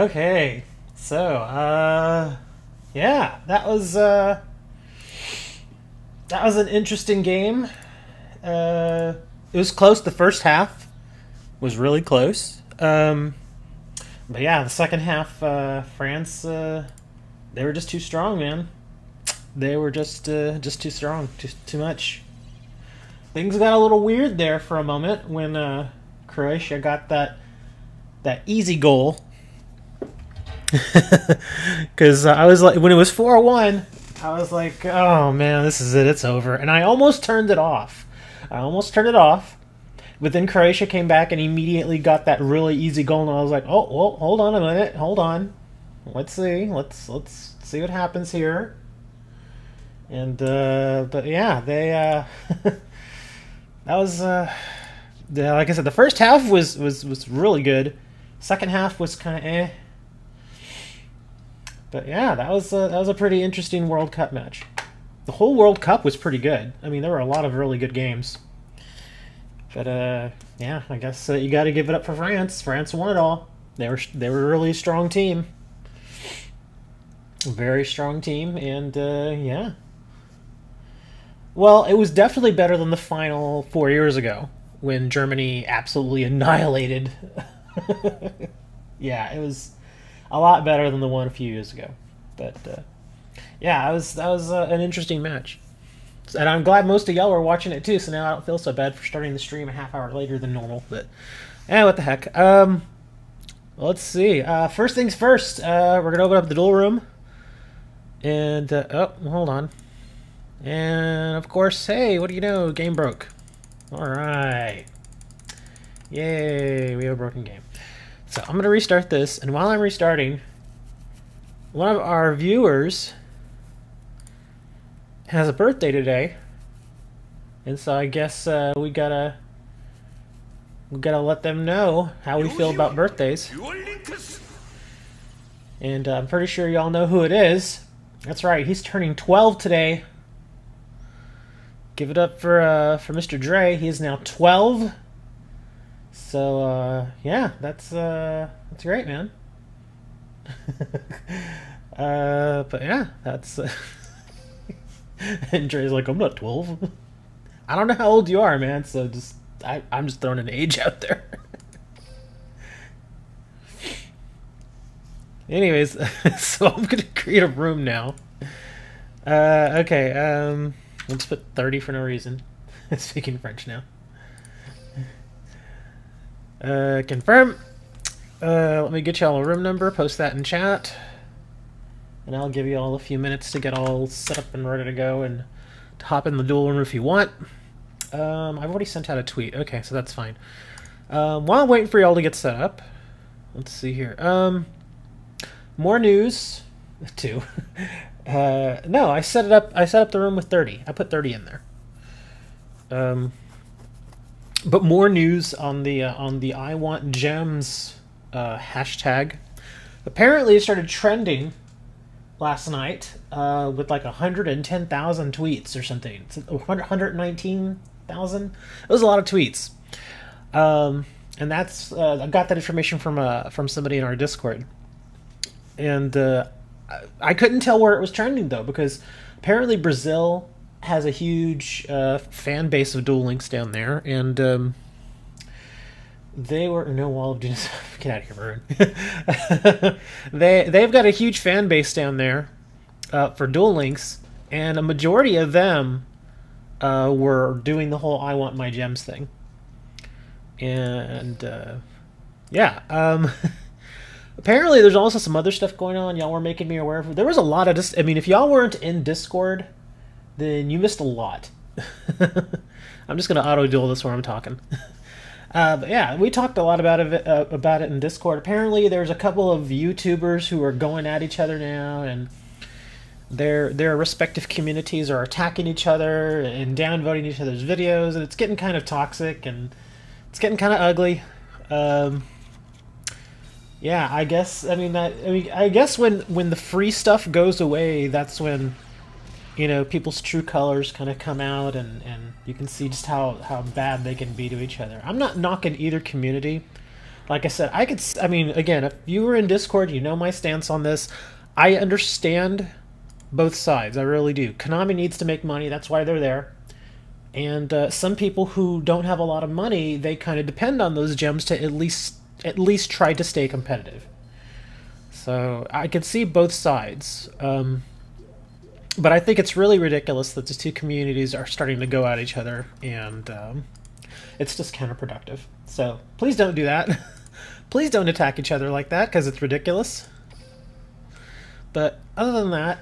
Okay, so yeah, that was an interesting game. It was close. The first half was really close. But yeah, the second half, France, they were just too strong, man. They were just too strong, too much. Things got a little weird there for a moment when Croatia got that easy goal. Because I was like, when it was 4-1, I was like, oh man, this is it, it's over. And I almost turned it off. But then Croatia came back and immediately got that really easy goal, and I was like, oh, well, hold on a minute, hold on. Let's see what happens here. And but yeah, they that was like I said, the first half was really good. Second half was kind of eh. But yeah, that was a pretty interesting World Cup match. The whole World Cup was pretty good. I mean, there were a lot of really good games. But yeah, I guess you got to give it up for France. France won it all. They were a really strong team. Very strong team, and yeah. Well, it was definitely better than the final 4 years ago when Germany absolutely annihilated. Yeah, it was a lot better than the one a few years ago. But yeah, that was an interesting match. And I'm glad most of y'all were watching it too, so now I don't feel so bad for starting the stream a half hour later than normal. But what the heck. Let's see. First things first, we're going to open up the duel room. And, oh, hold on. And, of course, hey, what do you know? Game broke. Alright. Yay, we have a broken game. So, I'm going to restart this, and while I'm restarting, one of our viewers has a birthday today, and so I guess we gotta let them know how we feel about birthdays. And I'm pretty sure y'all know who it is. That's right, he's turning 12 today. Give it up for Mr. Dre. He is now 12. So yeah, that's great, man. But yeah, that's. And Dre's like, I'm not 12. I don't know how old you are, man. So I'm just throwing an age out there. Anyways, so I'm gonna create a room now. Okay, let's put 30 for no reason. Speaking French now. Confirm. Let me get y'all a room number, post that in chat. And I'll give you all a few minutes to get all set up and ready to go and to hop in the duel room if you want. I've already sent out a tweet. Okay, so that's fine. While I'm waiting for y'all to get set up, let's see here. More news. 2. No, I set up the room with 30. I put 30 in there. But more news on the I Want Gems hashtag. Apparently, it started trending last night with like 110,000 tweets or something. 119,000. It was a lot of tweets. And that's I got that information from somebody in our Discord. And I couldn't tell where it was trending though, because apparently Brazil has a huge fan base of Duel Links down there, and they were no Wall of Doom. Get out of here, Maroon. They've got a huge fan base down there for Duel Links, and a majority of them were doing the whole "I want my gems" thing. And yeah, apparently there's also some other stuff going on. Y'all were making me aware of. There was a lot of I mean, if y'all weren't in Discord, then you missed a lot. I'm just gonna auto duel this where I'm talking. But yeah, we talked a lot about it in Discord. Apparently, there's a couple of YouTubers who are going at each other now, and their respective communities are attacking each other and downvoting each other's videos, and it's getting kind of toxic and it's getting kind of ugly. Yeah, I guess. I guess when the free stuff goes away, that's when, you know, people's true colors kind of come out, and you can see just how bad they can be to each other. I'm not knocking either community. Like I said, I mean, again, if you were in Discord, you know my stance on this. I understand both sides. I really do. Konami needs to make money. That's why they're there. And some people who don't have a lot of money, they kind of depend on those gems to at least try to stay competitive. So I can see both sides. But I think it's really ridiculous that the two communities are starting to go at each other, and it's just counterproductive. So please don't do that. Please don't attack each other like that, because it's ridiculous. But other than that,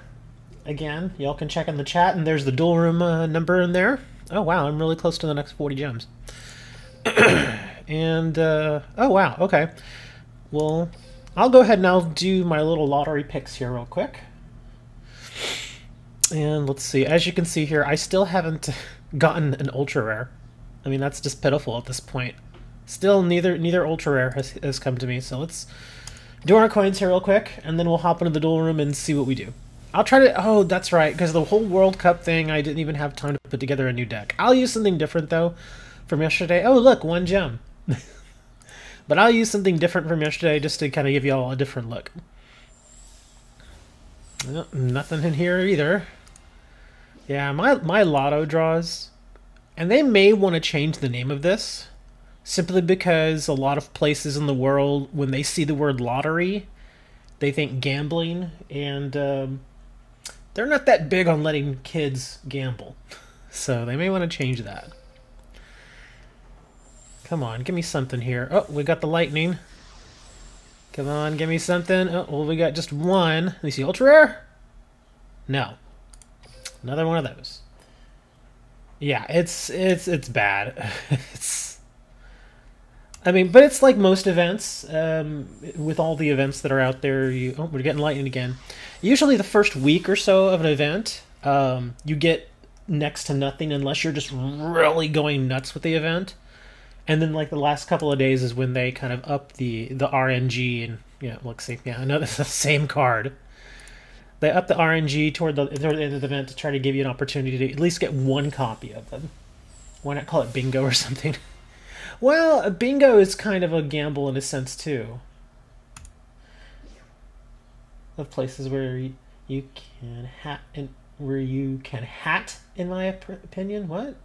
again, y'all can check in the chat, and there's the duel room number in there. Oh wow, I'm really close to the next 40 gems. And, oh wow, okay. Well, I'll go ahead and I'll do my little lottery picks here real quick. And let's see, as you can see here, I still haven't gotten an ultra rare. I mean, that's just pitiful at this point. Still, neither ultra rare has come to me, so let's do our coins here real quick, and then we'll hop into the duel room and see what we do. I'll try to... Oh, that's right, because the whole World Cup thing, I didn't even have time to put together a new deck. I'll use something different, though, from yesterday. Oh, look, 1 gem. But I'll use something different from yesterday just to kind of give you all a different look. Well, nothing in here either. Yeah, my lotto draws... And they may want to change the name of this, simply because a lot of places in the world, when they see the word lottery, they think gambling, and they're not that big on letting kids gamble. So they may want to change that. Come on, give me something here. Oh, we got the lightning. Come on, give me something. Oh, well, we got just one. Let me see, ultra rare? No. Another one of those. Yeah, it's bad. I mean, but it's like most events. With all the events that are out there, oh, we're getting lightning again. Usually the first week or so of an event, you get next to nothing unless you're just really going nuts with the event. And then like the last couple of days is when they kind of up the RNG, and let's see, another the same card. They up the RNG toward the end of the event to try to give you an opportunity to at least get one copy of them. Why not call it bingo or something? Well, a bingo is kind of a gamble in a sense too. Of places where you can hat, in my opinion. What?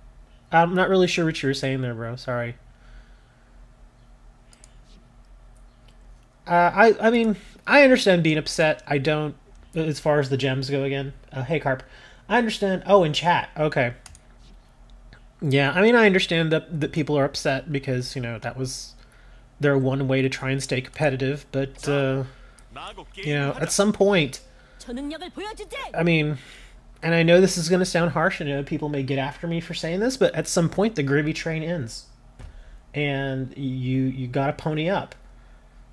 I'm not really sure what you were saying there, bro. Sorry. I mean, I understand being upset. I don't. As far as the gems go again. Hey, Carp. I understand. Oh, in chat. Okay. Yeah, I mean, I understand that people are upset because, that was their one way to try and stay competitive. But, at some point, I mean, and I know this is going to sound harsh, and people may get after me for saying this, but at some point, the gravy train ends. And you got to pony up.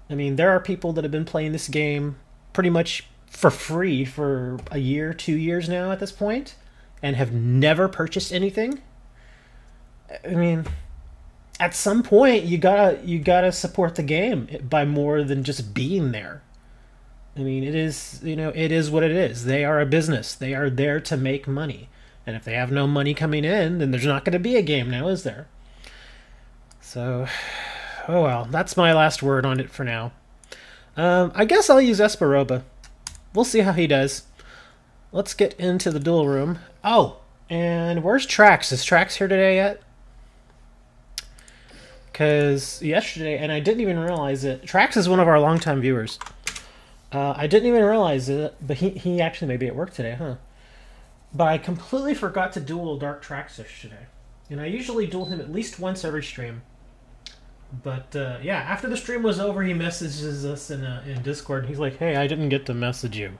I mean, there are people that have been playing this game pretty much for free for a year, 2 years now at this point, and have never purchased anything. I mean, at some point you gotta support the game by more than just being there. I mean, it is what it is. They are a business. They are there to make money, and if they have no money coming in, then there's not going to be a game now, is there? So, oh well, that's my last word on it for now. I guess I'll use Esperoba. We'll see how he does. Let's get into the duel room. Oh, and where's Trax? Is Trax here today yet? Because yesterday, and I didn't even realize it, Trax is one of our longtime viewers. I didn't even realize it, but he actually may be at work today, huh? But I completely forgot to duel Dark Trax yesterday. And I usually duel him at least once every stream. But, yeah, after the stream was over, he messages us in Discord. He's like, hey, I didn't get to message you.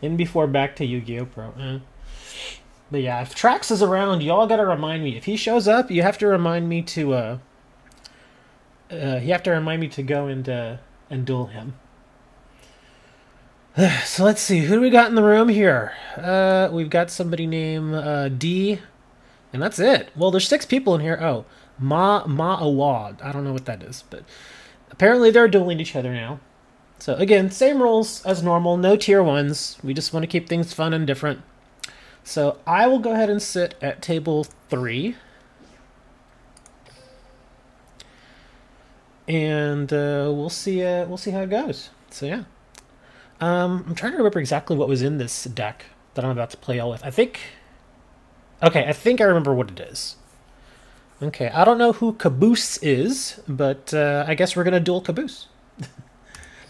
In before back to Yu-Gi-Oh! Pro. But yeah, if Trax is around, y'all gotta remind me. If he shows up, you have to remind me to, go and duel him. So let's see, who do we got in the room here? We've got somebody named, D, and that's it. Well, there's 6 people in here. Oh. Awad. I don't know what that is, but apparently they're dueling each other now. So again, same rules as normal, no tier 1s. We just want to keep things fun and different. So I will go ahead and sit at table 3. and we'll see. We'll see how it goes. So yeah, I'm trying to remember exactly what was in this deck that I'm about to play all with. I think. Okay, I think I remember what it is. Okay, I don't know who Caboose is, but I guess we're gonna duel Caboose.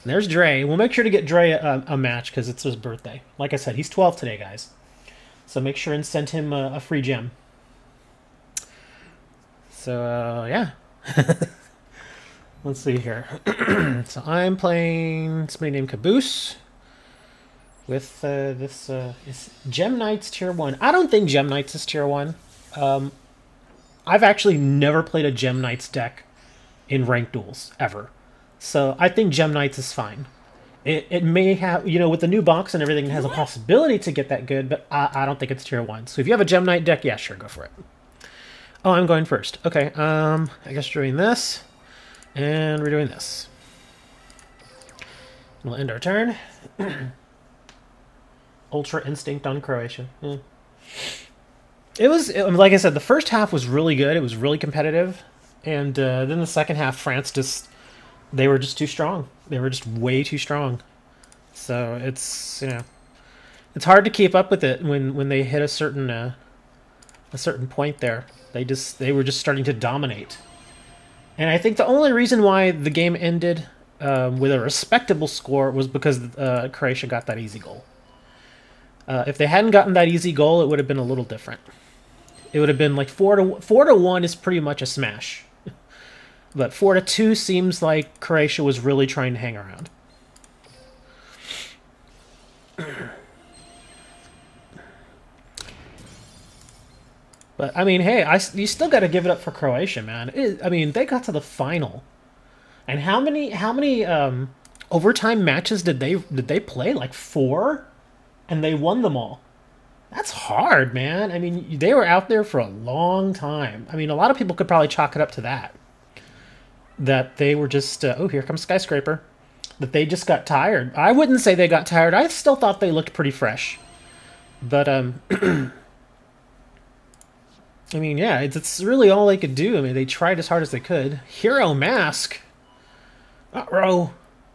There's Dre. We'll make sure to get Dre a match because it's his birthday. Like I said, he's 12 today, guys. So make sure and send him a free gem. So, yeah. Let's see here. So I'm playing somebody named Caboose with this is Gem Knights Tier 1. I don't think Gem Knights is Tier 1. I've actually never played a Gem Knights deck in ranked duels, ever. So I think Gem Knights is fine. It may have, you know, with the new box and everything, it has a possibility to get that good, but I don't think it's Tier 1. So if you have a Gem Knight deck, yeah, sure, go for it. Oh, I'm going first. Okay, I guess we're doing this, and we're doing this. We'll end our turn. Ultra Instinct on Croatia. Yeah. It was, like I said, the first half was really good. It was really competitive. And then the second half, France just, they were just too strong. They were just way too strong. So it's, you know, it's hard to keep up with it when they hit a certain point there. They were just starting to dominate. And I think the only reason why the game ended with a respectable score was because Croatia got that easy goal. If they hadn't gotten that easy goal, it would have been a little different. It would have been like 4-1 is pretty much a smash. But 4-2 seems like Croatia was really trying to hang around. But I mean, hey, you still got to give it up for Croatia, man. I mean, they got to the final, and how many overtime matches did they play? Like 4, and they won them all. That's hard, man. I mean, they were out there for a long time. I mean, a lot of people could probably chalk it up to that. That they were just, oh, here comes Skyscraper. That they just got tired. I wouldn't say they got tired. I still thought they looked pretty fresh. But, I mean, yeah, it's really all they could do. I mean, they tried as hard as they could. Hero Mask. Uh-oh.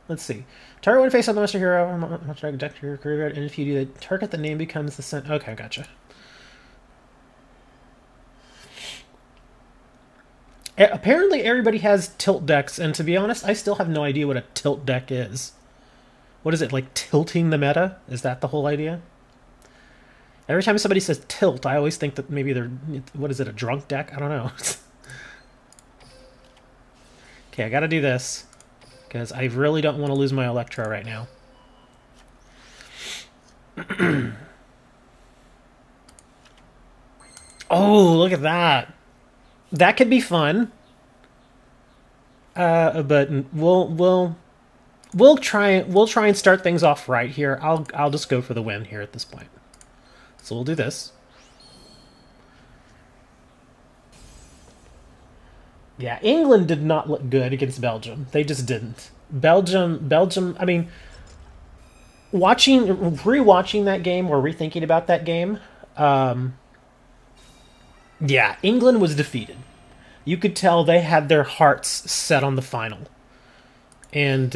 Let's see. Target one face on the Master Hero. Much like deck your career, and if you do the target, the name becomes the center. Okay, gotcha. Apparently, everybody has tilt decks, and to be honest, I still have no idea what a tilt deck is. What is it, like tilting the meta? Is that the whole idea? Every time somebody says tilt, I always think that maybe they're, what is it, a drunk deck? I don't know. Okay, I gotta do this, because I really don't want to lose my Electro right now. Oh, look at that. That could be fun. But we'll try and start things off right here. I'll just go for the win here at this point. So we'll do this. Yeah, England did not look good against Belgium. They just didn't. Belgium, I mean, rewatching that game or rethinking about that game, yeah, England was defeated. You could tell they had their hearts set on the final. And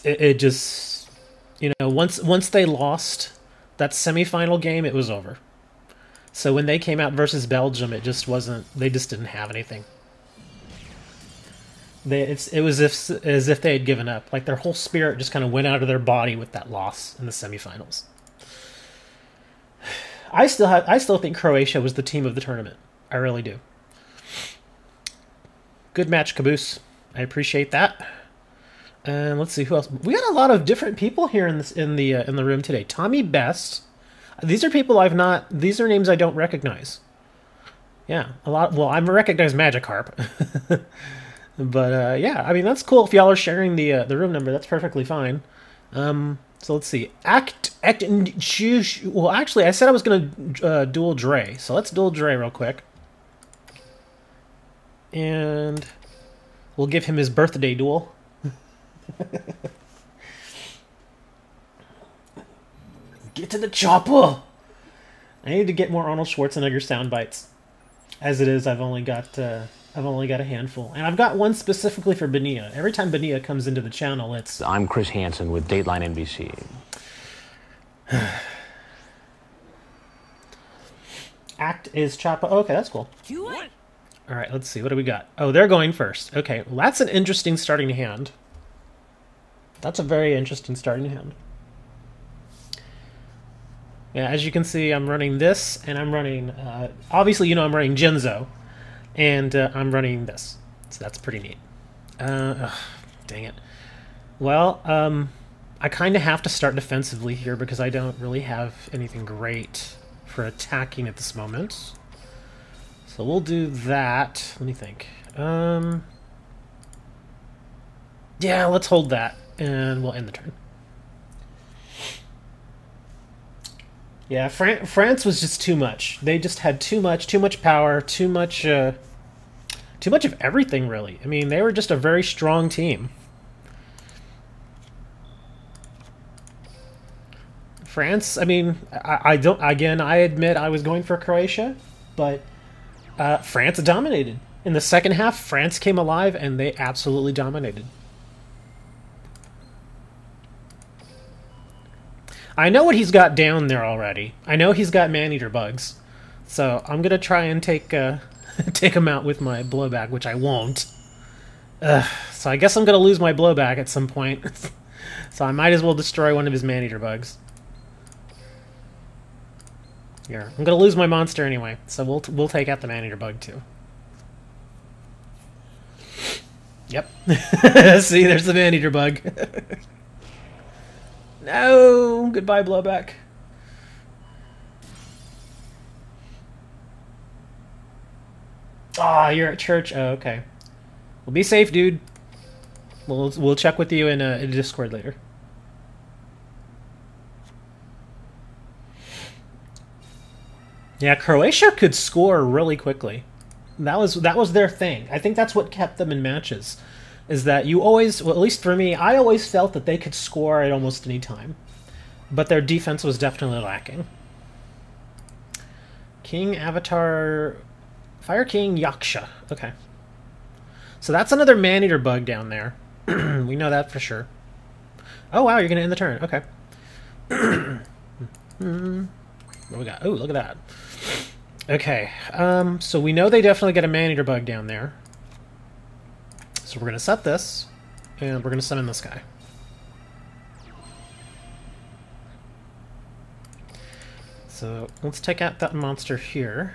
it just, you know, once they lost that semifinal game, it was over. So when they came out versus Belgium, it just wasn't, they just didn't have anything. It was as if they had given up. Like their whole spirit just kind of went out of their body with that loss in the semifinals. I still think Croatia was the team of the tournament. I really do. Good match, Caboose. I appreciate that. And let's see who else. We got a lot of different people here in the room today. Tommy Best. These are people I've not. These are names I don't recognize. Yeah, a lot. Well, I recognize Magikarp. But yeah, I mean that's cool. If y'all are sharing the room number, that's perfectly fine. So let's see. Well, actually, I said I was gonna duel Dre, so let's duel Dre real quick, and we'll give him his birthday duel. Get to the chopper! I need to get more Arnold Schwarzenegger sound bites. As it is, I've only got I've only got a handful. And I've got one specifically for Benia. Every time Benia comes into the channel, it's... I'm Chris Hansen with Dateline NBC. Act is Choppa. Oh, okay, that's cool. All right, let's see. What do we got? Oh, they're going first. Okay, well, that's an interesting starting hand. That's a very interesting starting hand. Yeah, as you can see, I'm running this, and I'm running... obviously, you know I'm running Genzo, and I'm running this. So that's pretty neat. Ugh, dang it. Well, I kind of have to start defensively here because I don't really have anything great for attacking at this moment. So we'll do that. Let me think. Yeah, let's hold that, and we'll end the turn. Yeah, France was just too much. They just had too much power, too much of everything, really. I mean, they were just a very strong team. France, I mean, I don't. Again, I admit I was going for Croatia, but France dominated. In the second half, France came alive, and they absolutely dominated. I know what he's got down there already. I know he's got man-eater bugs. So I'm going to try and take him out with my blowback, which I won't. So I guess I'm going to lose my blowback at some point. So I might as well destroy one of his man-eater bugs. Here, I'm going to lose my monster anyway, so we'll take out the man-eater bug too. Yep. See, there's the man-eater bug. No! Goodbye, blowback. Ah, you're at church? Oh, okay. Well, be safe, dude. We'll check with you in a Discord later. Yeah, Croatia could score really quickly. That was their thing. I think that's what kept them in matches. Is that you always, well, at least for me, I always felt that they could score at almost any time. But their defense was definitely lacking. King, Avatar, Fire King, Yaksha. Okay. So that's another man-eater bug down there. We know that for sure. Oh, wow, you're going to end the turn. Okay. What we got? Oh, look at that. Okay. So we know they definitely get a man-eater bug down there. So we're going to set this, and we're going to summon this guy. So let's take out that monster here.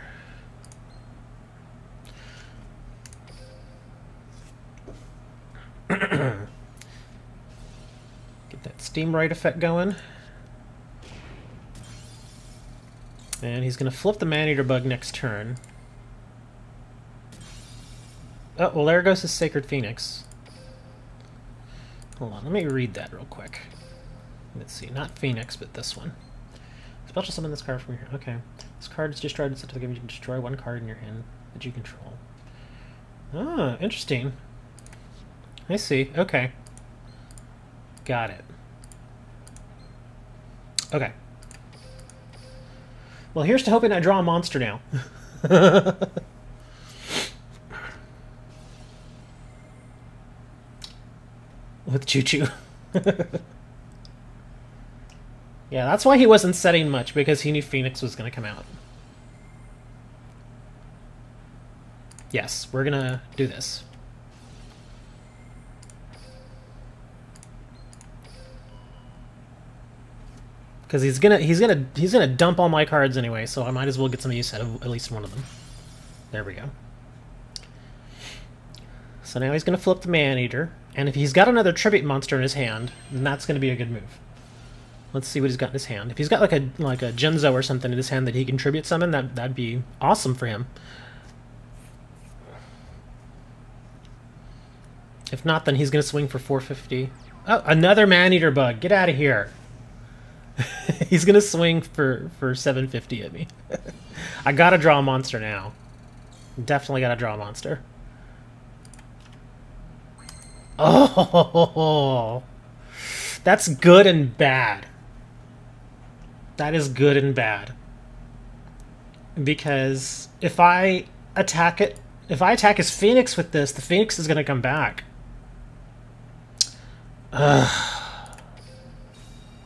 Get that Steam Right effect going. And he's going to flip the man-eater bug next turn. Oh, well, there goes his Sacred Phoenix. Hold on, let me read that real quick. Let's see, not Phoenix, but this one. Special summon this card from your hand. Okay. This card is destroyed instead of the game. You can destroy one card in your hand that you control. Ah, interesting. I see. Okay. Got it. Okay. Well, here's to hoping I draw a monster now. With Choo-Choo. Yeah, that's why he wasn't setting much, because he knew Phoenix was going to come out. Yes, we're going to do this. Because he's gonna dump all my cards anyway, so I might as well get some use out of at least one of them. There we go. So now he's gonna flip the man-eater, and if he's got another tribute monster in his hand, then that's gonna be a good move. Let's see what he's got in his hand. If he's got like a Genzo or something in his hand that he can tribute summon, that'd be awesome for him. If not, then he's gonna swing for 450. Oh, another man-eater bug! Get out of here! He's gonna swing for 750 at me. I gotta draw a monster now. Definitely gotta draw a monster. Oh, that's good and bad. That is good and bad. Because if I attack it If I attack his Phoenix with this, the Phoenix is going to come back.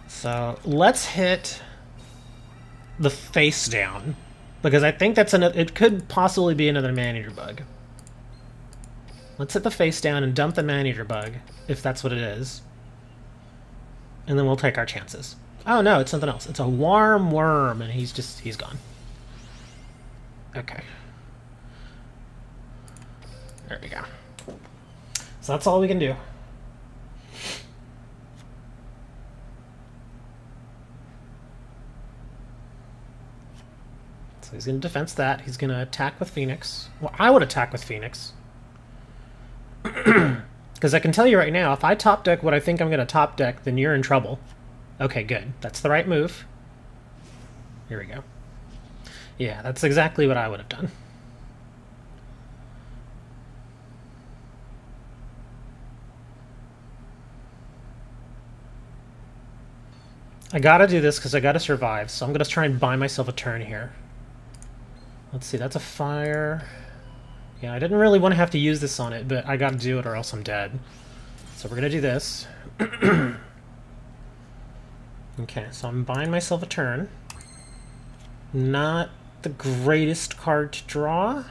So let's hit the face down, because I think that's another. It could possibly be another man-eater bug. Let's hit the face down and dump the man-eater bug, if that's what it is, and then we'll take our chances. Oh no, it's something else. It's a warm worm, and he's gone. Okay. There we go. So that's all we can do. So he's going to defense that. He's going to attack with Phoenix. Well, I would attack with Phoenix. Because I can tell you right now, if I top deck what I think I'm going to top deck, then you're in trouble. Okay, good. That's the right move. Here we go. Yeah, that's exactly what I would have done. I gotta do this because I gotta survive, so I'm gonna try and buy myself a turn here. Let's see, that's a fire. Yeah, I didn't really want to have to use this on it, but I gotta do it or else I'm dead. So we're gonna do this. Okay, so I'm buying myself a turn. Not the greatest card to draw.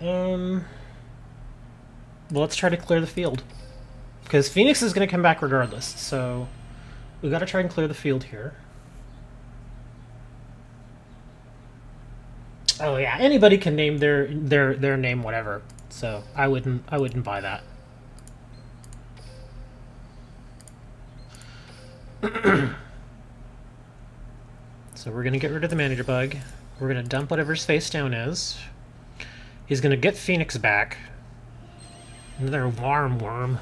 Well, let's try to clear the field. Because Phoenix is going to come back regardless, so we got to try and clear the field here. Oh yeah, anybody can name their name whatever, so I wouldn't buy that. So we're going to get rid of the manager bug. We're going to dump whatever his face down is. He's going to get Phoenix back. Another warm worm.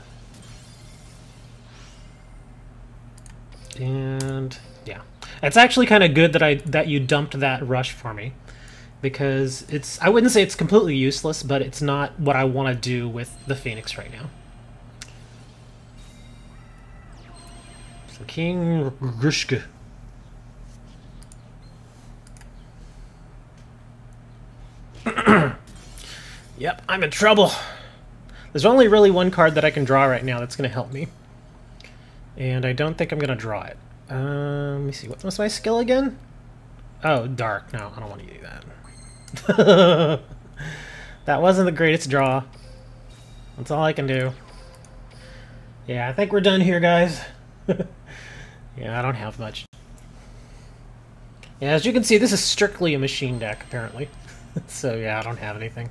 And yeah, it's actually kind of good that you dumped that rush for me, because I wouldn't say it's completely useless, but it's not what I want to do with the Phoenix right now. So King Grushka. Yep, I'm in trouble. There's only really one card that I can draw right now that's going to help me. And I don't think I'm going to draw it. Let me see. What's my skill again? Oh, dark. No, I don't want to do that. That wasn't the greatest draw. That's all I can do. Yeah, I think we're done here, guys. Yeah, I don't have much. Yeah, as you can see, this is strictly a machine deck, apparently. So yeah, I don't have anything.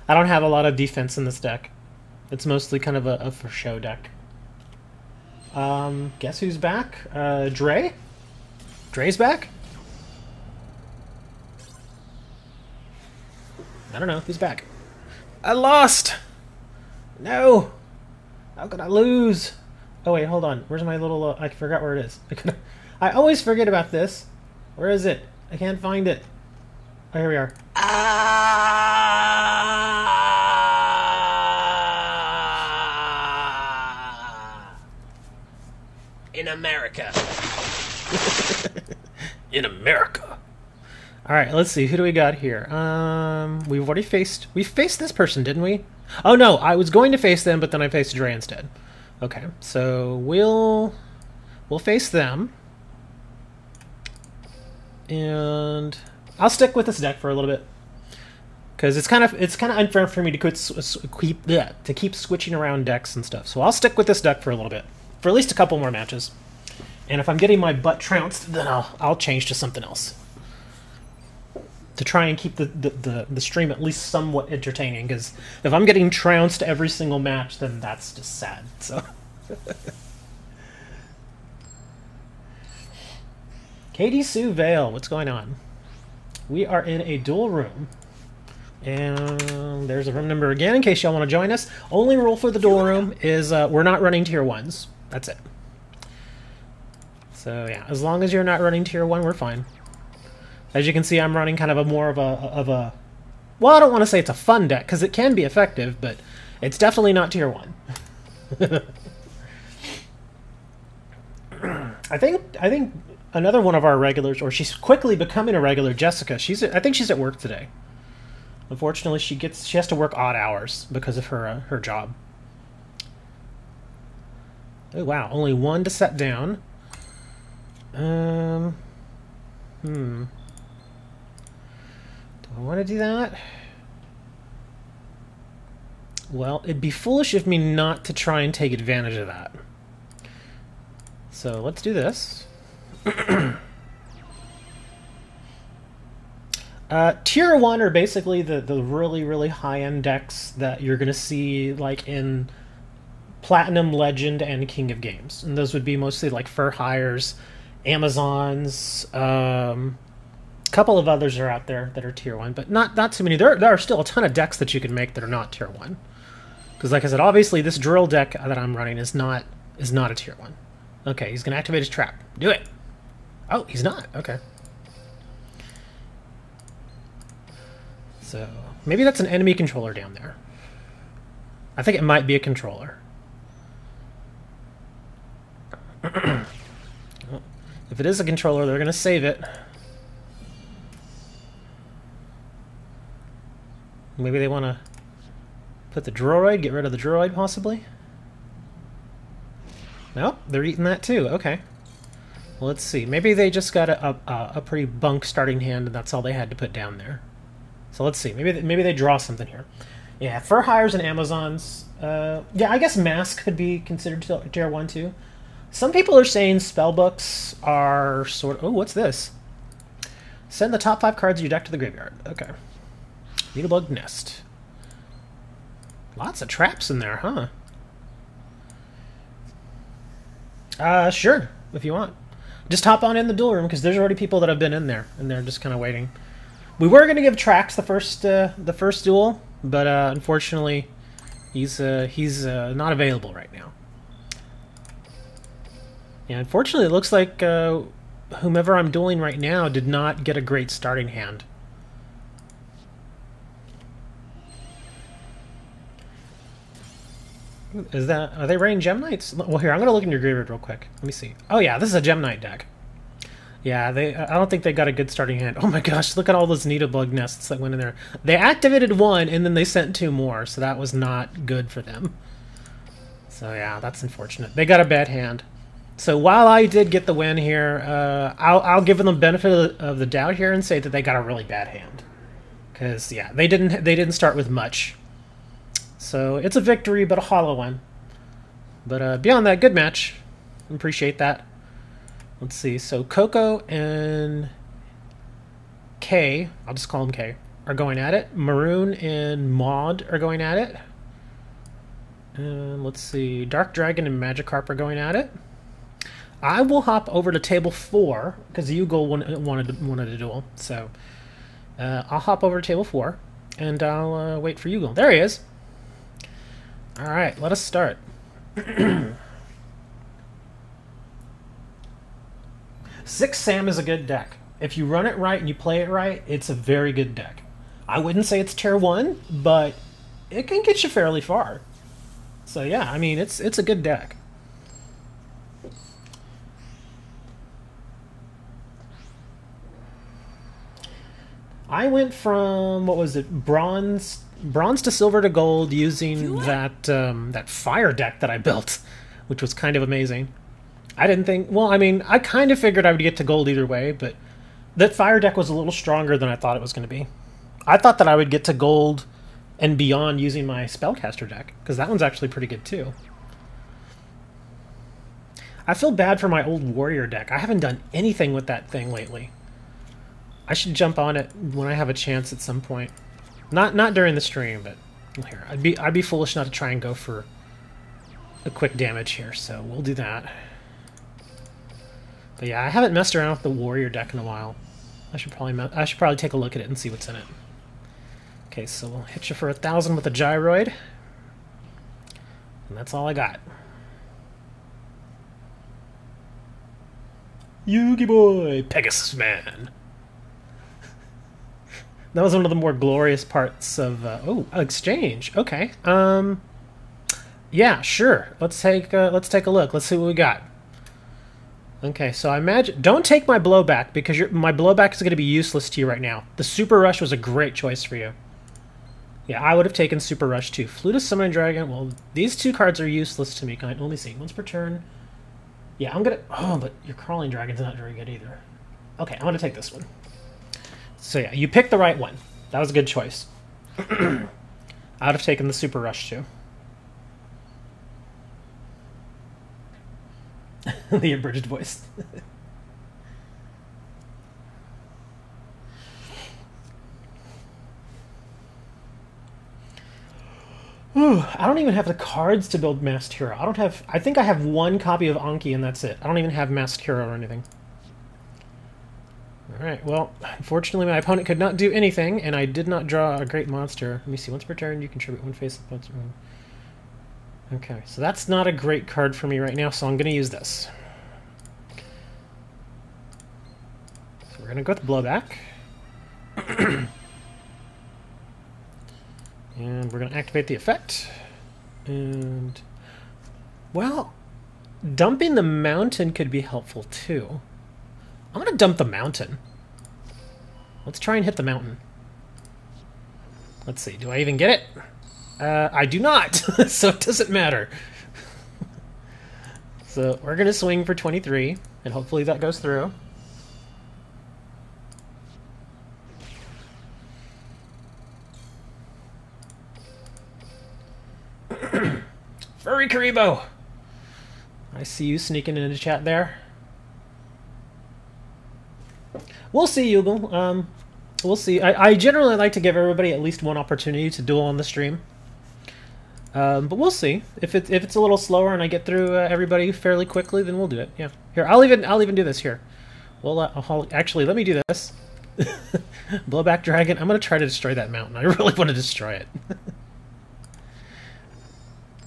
I don't have a lot of defense in this deck. It's mostly kind of a for show deck. Guess who's back? Dre? Dre's back? I don't know. Who's back? I lost! No! How could I lose? Oh wait, hold on. Where's my little... I forgot where it is. I always forget about this. Where is it? I can't find it. Oh, here we are. In America. In America. Alright, let's see. Who do we got here? We faced this person, didn't we? Oh no, I was going to face them, but then I faced Dre instead. Okay, so we'll face them. And I'll stick with this deck for a little bit, because it's kind of unfair for me to keep switching around decks and stuff. So I'll stick with this deck for a little bit, for at least a couple more matches. And if I'm getting my butt trounced, then I'll change to something else to try and keep the stream at least somewhat entertaining. Because if I'm getting trounced every single match, then that's just sad. So. Katie Sue Vale, what's going on? We are in a duel room. And there's a room number again, in case y'all want to join us. Only rule for the duel room is we're not running tier 1s. That's it. So yeah, as long as you're not running tier 1, we're fine. As you can see, I'm running kind of a more of a... Well, I don't want to say it's a fun deck, because it can be effective, but it's definitely not tier 1. I think another one of our regulars, or she's quickly becoming a regular, Jessica. I think she's at work today. Unfortunately, she has to work odd hours because of her job. Oh wow, only one to set down. Do I want to do that? Well, it'd be foolish of me not to try and take advantage of that. So let's do this. Tier 1 are basically the really, really high-end decks that you're going to see like in Platinum, Legend, and King of Games. And those would be mostly like Fur Hires, Amazons, a couple of others are out there that are Tier 1, but not too many. There are still a ton of decks that you can make that are not Tier 1. Because like I said, obviously this drill deck that I'm running is not a Tier 1. Okay, he's going to activate his trap. Do it! Oh, he's not. Okay. So, maybe that's an enemy controller down there. I think it might be a controller. If it is a controller, they're going to save it. Maybe they want to put the droid, get rid of the droid, possibly? Nope, they're eating that too. Okay. Well, let's see. Maybe they just got a pretty bunk starting hand, and that's all they had to put down there. So let's see. Maybe they draw something here. Yeah, Fur Hires and Amazons. Yeah, I guess Mask could be considered Tier 1 too. Some people are saying spellbooks are sort of... Oh, what's this? Send the top 5 cards of your deck to the graveyard. Okay. Needlebug Nest. Lots of traps in there, huh? Sure, if you want. Just hop on in the duel room, because there's already people that have been in there, and they're just kind of waiting. We were going to give Trax the first duel, but unfortunately, he's not available right now. Yeah, unfortunately, it looks like whomever I'm dueling right now did not get a great starting hand. Are they running Gem Knights? Well, here, I'm going to look in your graveyard real quick. Let me see. Oh yeah, this is a Gem Knight deck. Yeah, I don't think they got a good starting hand. Oh my gosh, look at all those Needlebug nests that went in there. They activated one, and then they sent 2 more, so that was not good for them. So yeah, that's unfortunate. They got a bad hand. So while I did get the win here, I'll give them the benefit of the doubt here and say that they got a really bad hand. Because yeah, they didn't start with much. So it's a victory, but a hollow one. But beyond that, good match. Appreciate that. Let's see. So Coco and K, I'll just call him K, are going at it. Maroon and Maud are going at it. And let's see. Dark Dragon and Magikarp are going at it. I will hop over to table 4 because Yugioh wanted a duel. So I'll hop over to table 4 and I'll wait for Yugioh. There he is. All right, let us start. 6 Sam is a good deck. If you run it right and you play it right, it's a very good deck. I wouldn't say it's tier 1, but it can get you fairly far. So yeah, I mean, it's a good deck. I went from, what was it, bronze to silver to gold using that fire deck that I built, which was kind of amazing. I didn't think... Well, I mean, I kind of figured I would get to gold either way, but that fire deck was a little stronger than I thought it was going to be. I thought that I would get to gold and beyond using my spellcaster deck, because that one's actually pretty good too. I feel bad for my old warrior deck. I haven't done anything with that thing lately. I should jump on it when I have a chance at some point. Not during the stream, but here. I'd be foolish not to try and go for a quick damage here, so we'll do that. But yeah, I haven't messed around with the warrior deck in a while. I should probably take a look at it and see what's in it. Okay, so we'll hit you for 1,000 with a gyroid. And that's all I got. Yugi boy, Pegasus man. That was one of the more glorious parts of exchange. Okay. Yeah, sure. Let's take a look. Let's see what we got. Okay, so I imagine... Don't take my blowback, because my blowback is going to be useless to you right now. The Super Rush was a great choice for you. Yeah, I would have taken Super Rush too. Flutist Summoning Dragon. Well, these two cards are useless to me. Can I only see once per turn? Yeah, I'm gonna... Oh, but your Crawling Dragon's not very good either. Okay, I'm gonna take this one. So yeah, you picked the right one. That was a good choice. I would have taken the Super Rush too. The abridged voice. Ooh, I don't even have the cards to build Masked Hero. I think I have one copy of Anki and that's it. I don't even have Masked Hero or anything. Alright, well, unfortunately my opponent could not do anything, and I did not draw a great monster. Let me see, once per turn you contribute one face of the monster. Okay, so that's not a great card for me right now, so I'm going to use this. So we're going to go with Blowback. And we're going to activate the effect. And, well, dumping the mountain could be helpful too. I'm going to dump the mountain. Let's try and hit the mountain. Let's see, do I even get it? I do not, so it doesn't matter. So we're going to swing for 23, and hopefully that goes through. Furry Karibo! I see you sneaking into chat there. We'll see, Yugioh. We'll see. I generally like to give everybody at least one opportunity to duel on the stream. But we'll see. If it's a little slower and I get through everybody fairly quickly, then we'll do it. Yeah. Here, I'll even do this here. Well, actually, let me do this. Blowback Dragon. I'm gonna try to destroy that mountain. I really want to destroy it.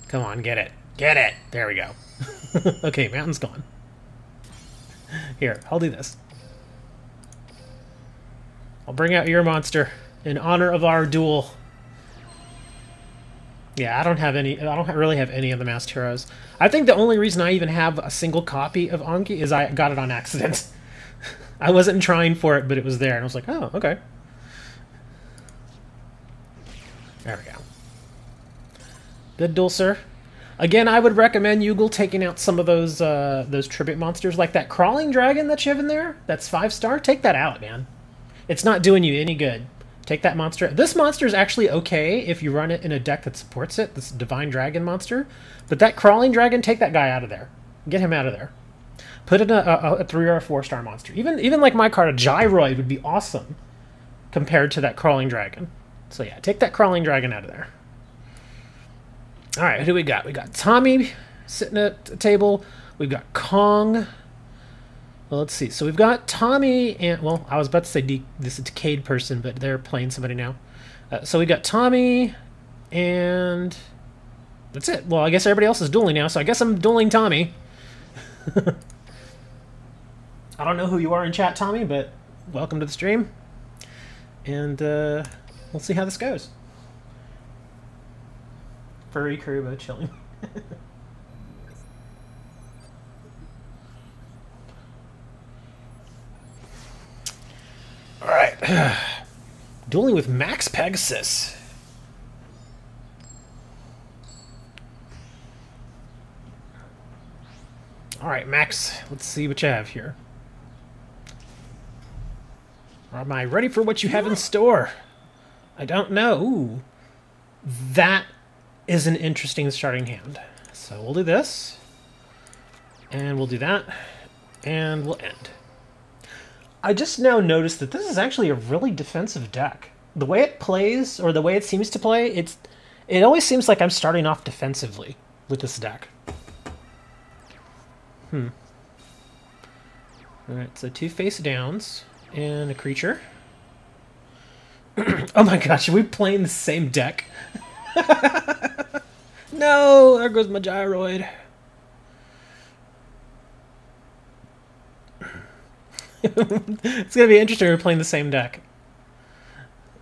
Come on, get it. Get it! There we go. Okay, mountain's gone. Here, I'll do this. I'll bring out your monster in honor of our duel. Yeah, I don't really have any of the Masked Heroes. I think the only reason I even have a single copy of Anki is I got it on accident. I wasn't trying for it, but it was there, and I was like, oh, okay. There we go. Good duel, sir. Again, I would recommend Yugioh taking out some of those tribute monsters, like that Crawling Dragon that you have in there. That's 5-star. Take that out, man. It's not doing you any good. Take that monster. This monster is actually okay if you run it in a deck that supports it, this Divine Dragon monster. But that Crawling Dragon, take that guy out of there. Get him out of there. Put in a 3 or a 4-star monster. Even like my card, a Gyroid would be awesome compared to that Crawling Dragon. So yeah, take that Crawling Dragon out of there. Alright, who do we got? We got Tommy sitting at the table. We've got Kong. Well, let's see. So we've got Tommy and... Well, I was about to say this is a Decayed person, but they're playing somebody now. So we got Tommy and... That's it. Well, I guess everybody else is dueling now, so I guess I'm dueling Tommy. I don't know who you are in chat, Tommy, but welcome to the stream. And we'll see how this goes. Furry Karibo chilling. Alright. Dueling with Max Pegasus. Alright, Max, let's see what you have here. Am I ready for what you have in store? I don't know. Ooh. That is an interesting starting hand. So we'll do this. And we'll do that. And we'll end. I just now noticed that this is actually a really defensive deck. The way it plays, or the way it seems to play, it always seems like I'm starting off defensively with this deck. Alright, so 2 face downs and a creature. Oh my gosh, are we playing the same deck? No, there goes my Gyroid. It's gonna be interesting if we're playing the same deck.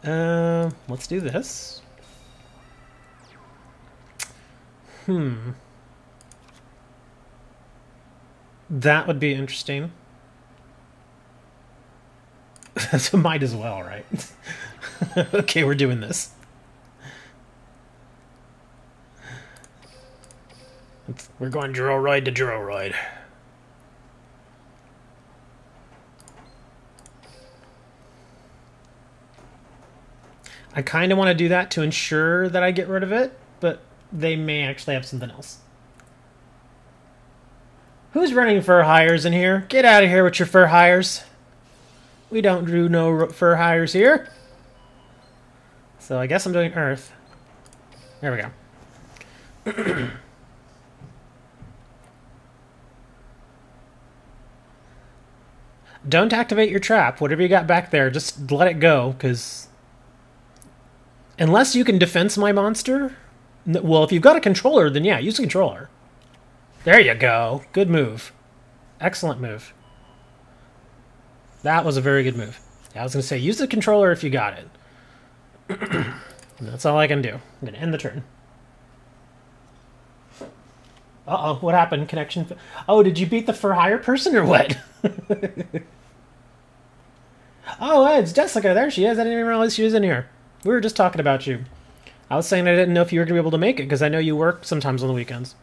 Let's do this. That would be interesting. So might as well, right? Okay, we're doing this. We're going Juroroid to Juroroid. I kind of want to do that to ensure that I get rid of it, but they may actually have something else. Who's running fur hires in here? Get out of here with your fur hires. We don't do no fur hires here. So I guess I'm doing Earth. There we go. Don't activate your trap. Whatever you got back there, just let it go, because unless you can defense my monster, well, if you've got a controller, then yeah, use a controller. There you go. Good move. Excellent move. That was a very good move. Yeah, I was going to say, use the controller if you got it. That's all I can do. I'm going to end the turn. Uh-oh, what happened? Connection... Oh, did you beat the for hire person or what? Oh, hey, it's Jessica. There she is. I didn't even realize she was in here. We were just talking about you. I was saying I didn't know if you were going to be able to make it, because I know you work sometimes on the weekends.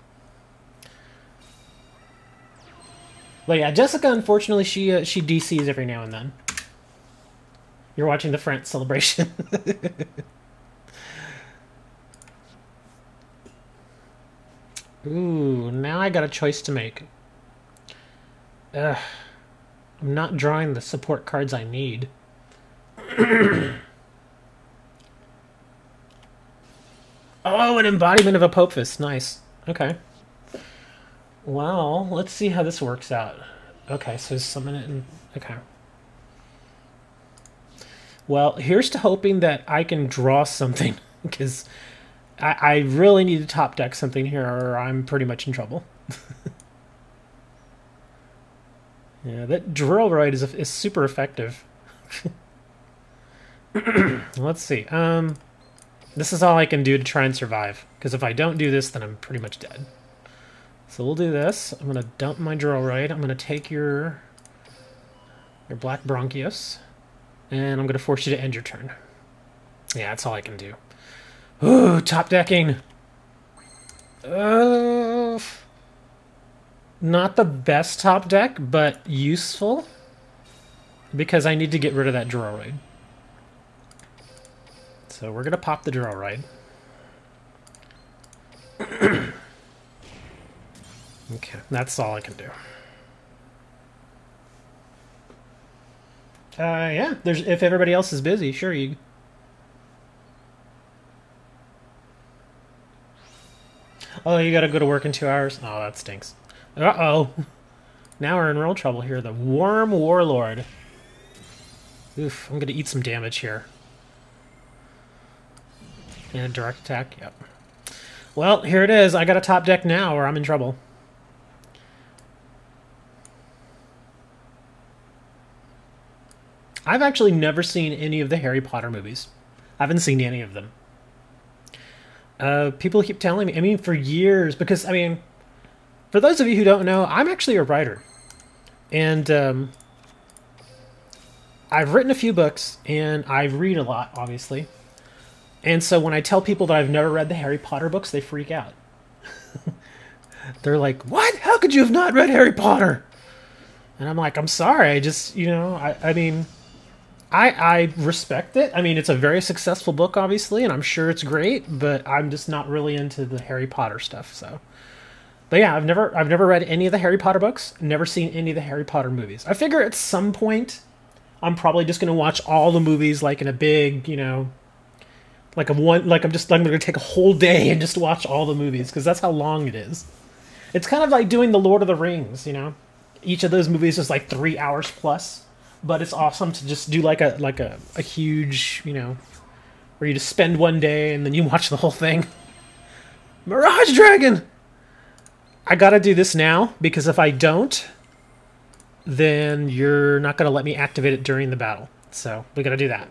But yeah, Jessica, unfortunately, she DCs every now and then. You're watching the France celebration. Ooh, now I got a choice to make. Ugh. I'm not drawing the support cards I need. Oh, an embodiment of a Pope Fist. Nice. Okay. Well, let's see how this works out. Okay, so summon it and... Okay. Well, here's to hoping that I can draw something, because I really need to top deck something here, or I'm pretty much in trouble. Yeah, that Drillroid is super effective. Let's see. This is all I can do to try and survive, because if I don't do this, then I'm pretty much dead. So we'll do this. I'm going to dump my Drillroid. I'm going to take your Black Bronchios, and I'm going to force you to end your turn. Yeah, that's all I can do. Ooh, top decking. Not the best top deck, but useful, because I need to get rid of that Drillroid. So we're going to pop the Drillroid. Okay, that's all I can do. Yeah, if everybody else is busy, sure, you... Oh, you gotta go to work in 2 hours? Oh, that stinks. Uh-oh. Now we're in real trouble here. The Worm Warlord. Oof, I'm gonna eat some damage here. And a direct attack, yep. Well, here it is. I got a top deck now, or I'm in trouble. I've actually never seen any of the Harry Potter movies. I haven't seen any of them. People keep telling me, I mean, for years, because, I mean, for those of you who don't know, I'm actually a writer. And I've written a few books, and I read a lot, obviously. And so when I tell people that I've never read the Harry Potter books, they freak out. They're like, what? How could you have not read Harry Potter? And I'm like, I'm sorry, I just, you know, I mean... I respect it. I mean, it's a very successful book, obviously, and I'm sure it's great, but I'm just not really into the Harry Potter stuff, so... But yeah, I've never read any of the Harry Potter books, never seen any of the Harry Potter movies. I figure at some point, I'm probably just going to watch all the movies, like, in a big, you know... I'm going to take a whole day and just watch all the movies, because that's how long it is. It's kind of like doing The Lord of the Rings, you know? Each of those movies is like 3 hours plus. But it's awesome to just do like a huge, you know, where you just spend one day and then you watch the whole thing. Mirage Dragon! I gotta do this now, because if I don't, then you're not gonna let me activate it during the battle. So, we gotta do that.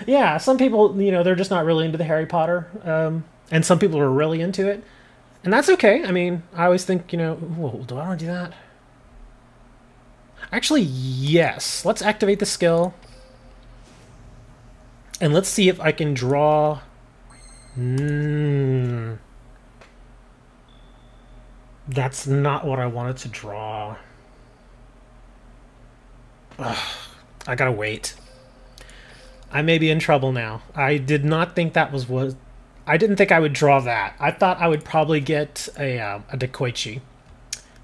Yeah, some people, you know, they're just not really into the Harry Potter. And some people are really into it. And that's okay. I mean, I always think, you know, whoa, do I want to do that? Actually, yes. Let's activate the skill. And let's see if I can draw That's not what I wanted to draw. Ugh, I gotta wait. I may be in trouble now. I did not think that was what... I didn't think I would draw that. I thought I would probably get a Dekoichi.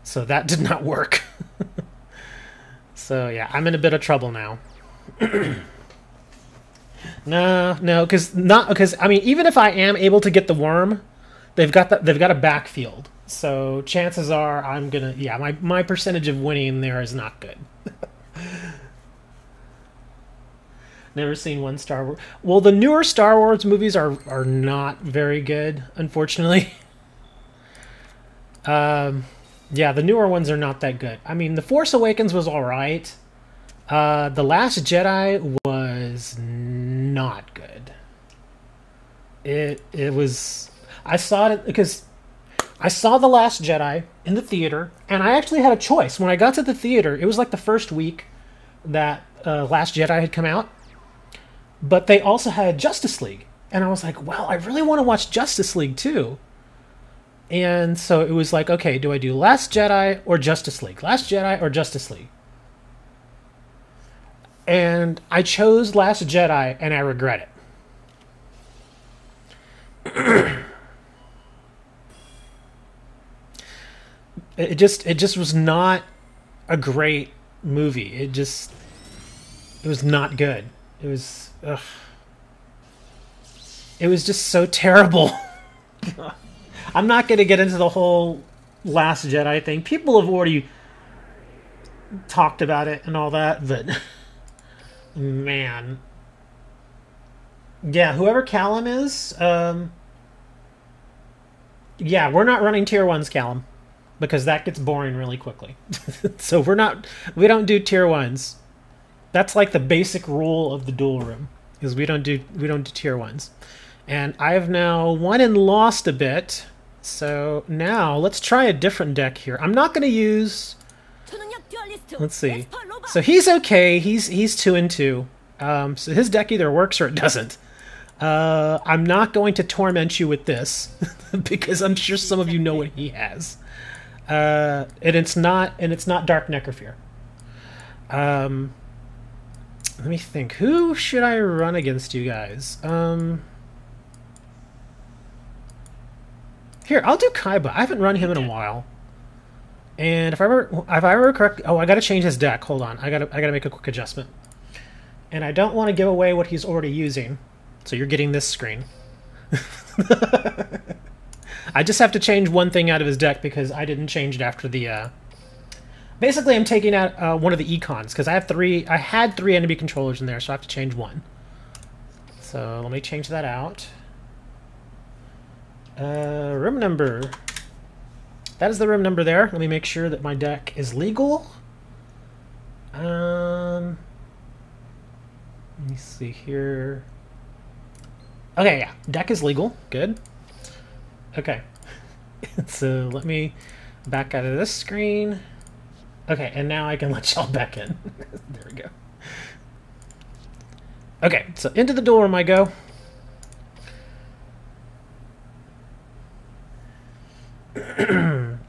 So that did not work. So yeah, I'm in a bit of trouble now. No, because I mean, even if I am able to get the worm, they've got a backfield. So chances are I'm gonna, yeah, my percentage of winning there is not good. Never seen one Star Wars. Well, the newer Star Wars movies are not very good, unfortunately. Yeah, the newer ones are not that good. I mean, The Force Awakens was all right. The Last Jedi was not good. It was... I saw it because I saw The Last Jedi in the theater, and I actually had a choice. When I got to the theater, it was like the first week that Last Jedi had come out, but they also had Justice League. And I was like, well, I really want to watch Justice League too. And so it was like, okay, do I do Last Jedi or Justice League? Last Jedi or Justice League? And I chose Last Jedi, and I regret it. It just was not a great movie. It was not good. It was, ugh. It was just so terrible. I'm not going to get into the whole Last Jedi thing. People have already talked about it and all that, but man. Yeah, whoever Callum is, yeah, we're not running tier 1s, Callum, because that gets boring really quickly. So we don't do tier 1s. That's like the basic rule of the duel room, is we don't do tier 1s. And I've now won and lost a bit. So now let's try a different deck here. I'm not going to use... Let's see. So he's okay. He's 2 and 2. So his deck either works or it doesn't. I'm not going to torment you with this because I'm sure some of you know what he has. And it's not Dark Necrophere. Let me think. Who should I run against, you guys? Here, I'll do Kaiba. I haven't run him in a while. And if I remember correctly, oh, I gotta change his deck. Hold on, I gotta make a quick adjustment. And I don't want to give away what he's already using, so you're getting this screen. I just have to change one thing out of his deck because I didn't change it after the. Basically, I'm taking out one of the econs because I had 3 enemy controllers in there, so I have to change one. So let me change that out. Room number. That is the room number there. Let me make sure that my deck is legal. Let me see here. Okay, yeah. Deck is legal. Good. Okay. So let me back out of this screen. Okay, and now I can let y'all back in. There we go. Okay, so into the duel room I go.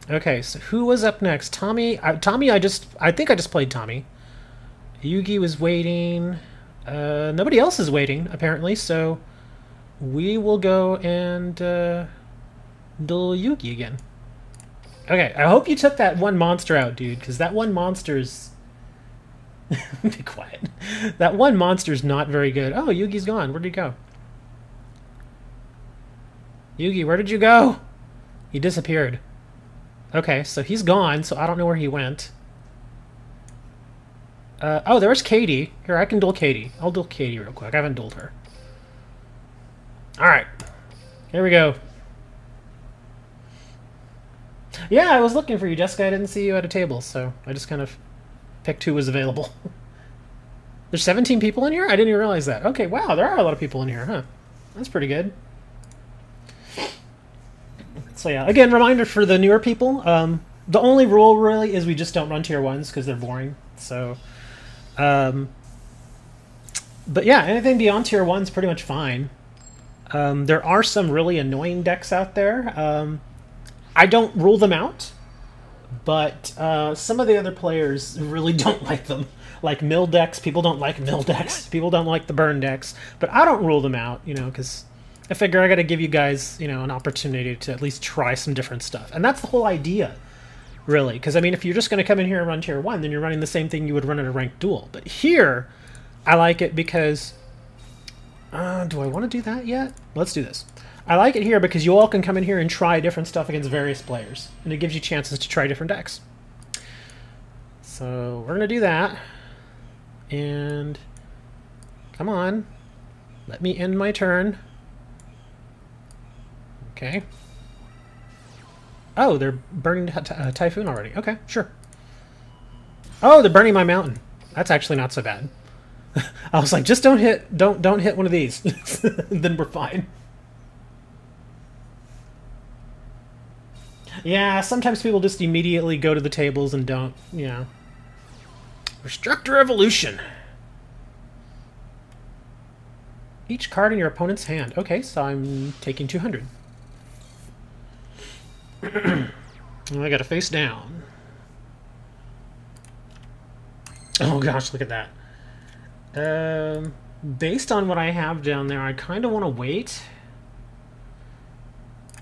Okay, so who was up next? Tommy. Tommy, I think I just played Tommy. Yugi was waiting. Nobody else is waiting, apparently, so we will go and duel Yugi again. Okay, I hope you took that one monster out, dude, because that one monster's... Be quiet. That one monster's not very good. Oh, Yugi's gone. Where'd he go? Yugi, where did you go? He disappeared. Okay, so he's gone, so I don't know where he went. Oh, there's Katie. Here, I can duel Katie. I'll duel Katie real quick. I haven't dueled her. Alright. Here we go. Yeah, I was looking for you, Jessica. I didn't see you at a table, so I just kind of picked who was available. There's 17 people in here? I didn't even realize that. Okay, wow, there are a lot of people in here, huh? That's pretty good. So yeah, again, reminder for the newer people. The only rule, really, is we just don't run tier 1s because they're boring. So, but yeah, anything beyond tier 1's pretty much fine. There are some really annoying decks out there. I don't rule them out, but some of the other players really don't like them. Like mill decks, people don't like mill decks. People don't like the burn decks, but I don't rule them out, because I figure I got to give you guys, an opportunity to at least try some different stuff, and that's the whole idea, really. Because I mean, if you're just going to come in here and run tier 1, then you're running the same thing you would run at a ranked duel. But here, I like it because do I want to do that yet? Let's do this. I like it here because you all can come in here and try different stuff against various players, and it gives you chances to try different decks. So we're going to do that. And come on, let me end my turn. Okay. Oh, they're burning Typhoon already. Okay, sure. Oh, they're burning my mountain. That's actually not so bad. I was like, just don't hit one of these. Then we're fine. Yeah, sometimes people just immediately go to the tables and don't, Restructor Evolution. Each card in your opponent's hand. Okay, so I'm taking 200. I got to face down. Oh gosh, look at that. Based on what I have down there, I kind of want to wait.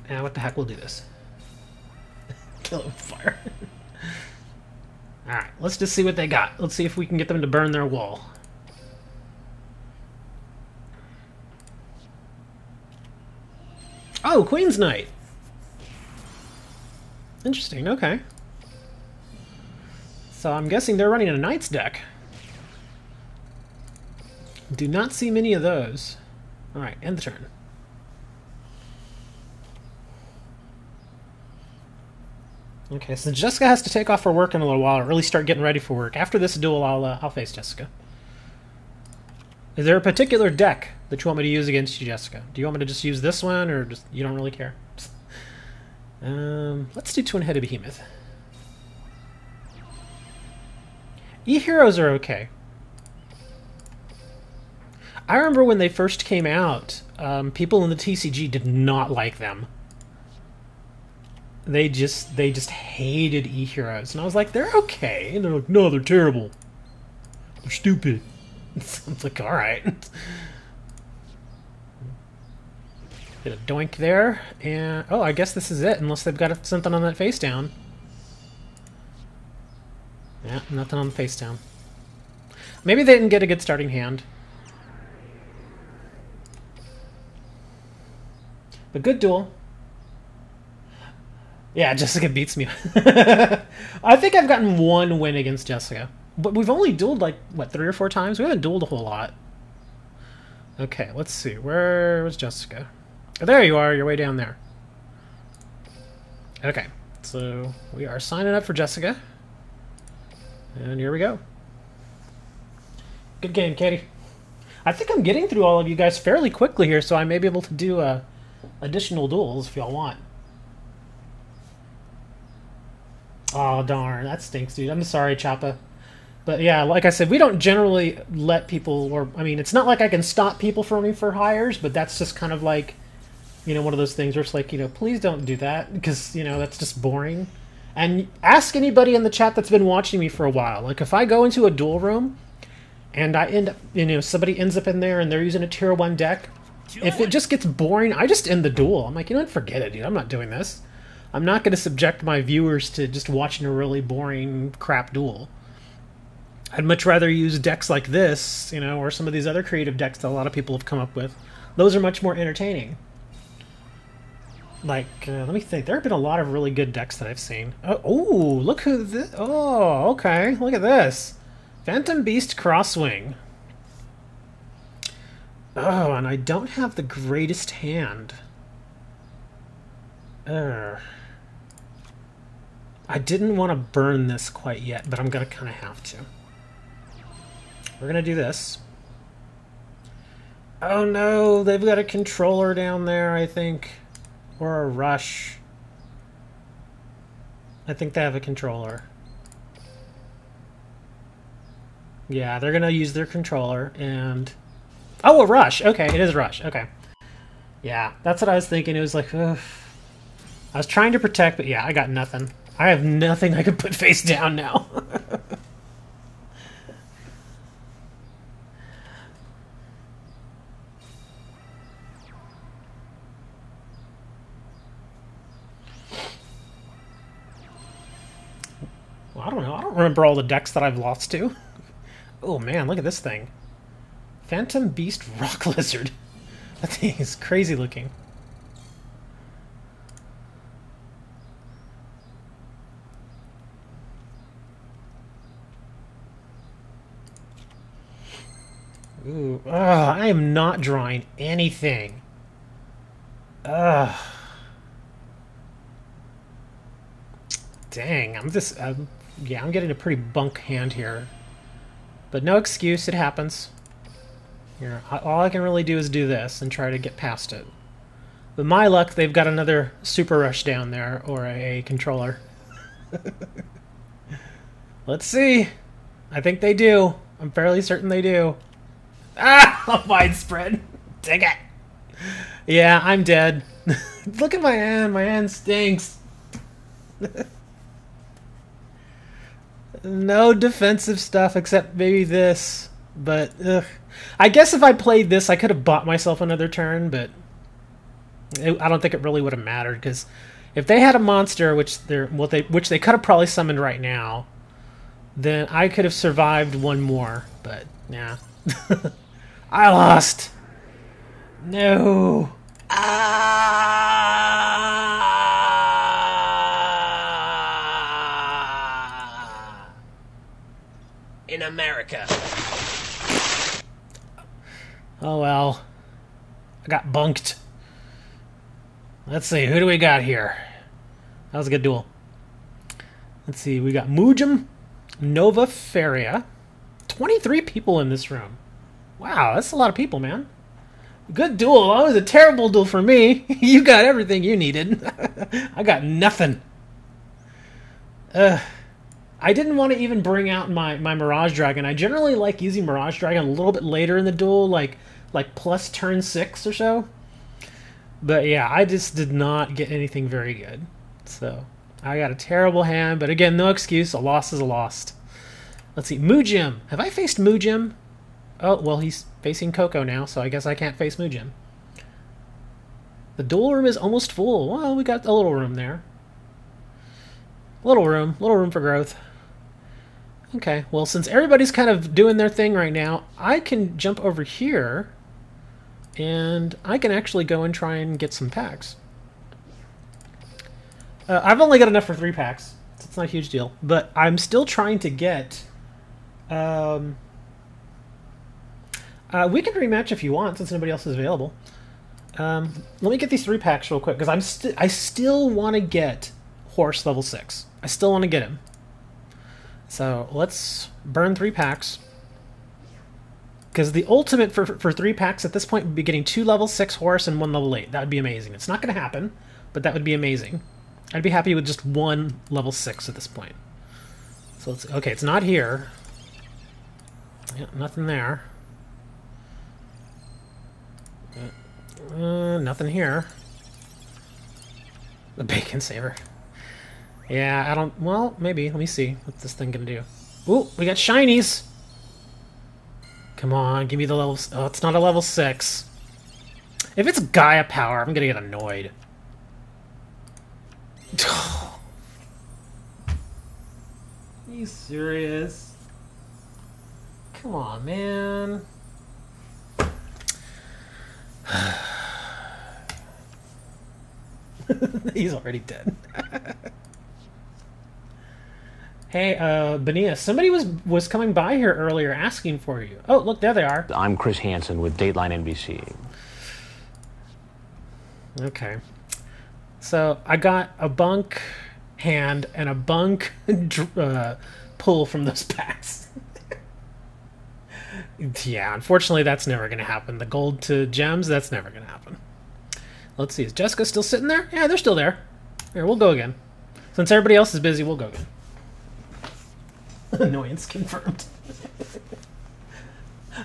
What the heck, we'll do this. Kill it with fire. Alright, let's just see what they got. Let's see if we can get them to burn their wall. Oh, Queen's Knight! Interesting, okay. So I'm guessing they're running a Knight's deck. Do not see many of those. Alright, end the turn. Okay, so Jessica has to take off for work in a little while, or really start getting ready for work. After this duel, I'll face Jessica. Is there a particular deck that you want me to use against you, Jessica? Do you want me to just use this one, or just you don't really care? Let's do Twin-Headed Behemoth. E-Heroes are okay. I remember when they first came out, people in the TCG did not like them. They just hated E-Heroes, and I was like, they're okay. And they're like, no, they're terrible. They're stupid. I'm like, all right. Get a doink there, and oh, I guess this is it, unless they've got something on that face down. Yeah, nothing on the face down. Maybe they didn't get a good starting hand. But good duel. Yeah, Jessica beats me. I think I've gotten one win against Jessica. But we've only dueled like, what, 3 or 4 times? We haven't dueled a whole lot. Okay, let's see. Where was Jessica? Oh, there you are. You're way down there. Okay, so we are signing up for Jessica. And here we go. Good game, Katie. I think I'm getting through all of you guys fairly quickly here, so I may be able to do additional duels if y'all want. Oh, darn. That stinks, dude. I'm sorry, Choppa. But yeah, like I said, we don't generally let people, or, I mean, it's not like I can stop people from running for hires, but that's just kind of like, one of those things where it's like, please don't do that, because, that's just boring. And ask anybody in the chat that's been watching me for a while. Like, if I go into a duel room, and I end up, somebody ends up in there and they're using a tier 1 deck, if it just gets boring, I just end the duel. I'm like, forget it, dude. I'm not doing this. I'm not going to subject my viewers to just watching a really boring crap duel. I'd much rather use decks like this, or some of these other creative decks that a lot of people have come up with. Those are much more entertaining. Like, let me think. There have been a lot of really good decks that I've seen. Oh, look who this... Oh, okay. Look at this. Phantom Beast Crosswing. Oh, and I don't have the greatest hand. I didn't want to burn this quite yet, but I'm going to kind of have to. We're going to do this. Oh no, they've got a controller down there, I think. Or a rush. I think they have a controller. Yeah, they're going to use their controller, and... Oh, a rush! Okay, it is a rush. Okay. Yeah, that's what I was thinking. It was like, ugh. I was trying to protect, but yeah, I got nothing. I have nothing I can put face down now. Well, I don't know. I don't remember all the decks that I've lost to. Oh man, look at this thing. Phantom Beast Rock Lizard. That thing is crazy looking. Ooh, I am not drawing anything. Ugh. Dang, yeah, I'm getting a pretty bunk hand here. But no excuse, it happens. Here, all I can really do is do this and try to get past it. With my luck, they've got another Super Rush down there, or a controller. Let's see. I think they do. I'm fairly certain they do. Ah! Widespread. Dang it. Yeah, I'm dead. Look at my hand. My hand stinks. No defensive stuff except maybe this. But, ugh. I guess if I played this, I could have bought myself another turn, but I don't think it really would have mattered, because if they had a monster, which they could have probably summoned right now, then I could have survived one more. But, yeah. I lost. No. In America. Oh well. I got bunked. Let's see, who do we got here? That was a good duel. Let's see, we got Mujim, Nova Feria. 23 people in this room. Wow, that's a lot of people, man. Good duel. That was a terrible duel for me. You got everything you needed. I got nothing. I didn't want to even bring out my Mirage Dragon. I generally like using Mirage Dragon a little bit later in the duel, like plus turn 6 or so. But yeah, I just did not get anything very good. So I got a terrible hand, but again, no excuse. A loss is a loss. Let's see, Mujim. Have I faced Mujim? Oh, well, he's facing Coco now, so I guess I can't face Mujim. The duel room is almost full. Well, we got a little room there. Little room for growth. Okay, well, since everybody's kind of doing their thing right now, I can jump over here, and I can actually go and try and get some packs. I've only got enough for 3 packs, so it's not a huge deal. But I'm still trying to get... we can rematch if you want, since nobody else is available. Let me get these 3 packs real quick, because I still want to get Horse level 6. I still want to get him. So let's burn 3 packs. Because the ultimate for 3 packs at this point would be getting 2 level 6 Horse and 1 level 8. That would be amazing. It's not going to happen, but that would be amazing. I'd be happy with just 1 level 6 at this point. So let's... Okay, it's not here. Yeah, nothing there. Nothing here. The bacon saver. Yeah, I don't... Well, maybe. Let me see. What's this thing gonna do? Ooh, we got shinies! Come on, give me the level... Oh, it's not a level 6. If it's Gaia power, I'm gonna get annoyed. Are you serious? Come on, man. He's already dead. Hey, Benia, somebody was coming by here earlier asking for you. Oh, look, there they are. I'm Chris Hansen with Dateline NBC. Okay. So, I got a bunk hand and a bunk pull from those packs. Yeah, unfortunately, that's never going to happen. The gold to gems, that's never going to happen. Let's see, is Jessica still sitting there? Yeah, they're still there. Here, we'll go again. Since everybody else is busy, we'll go again. Annoyance confirmed.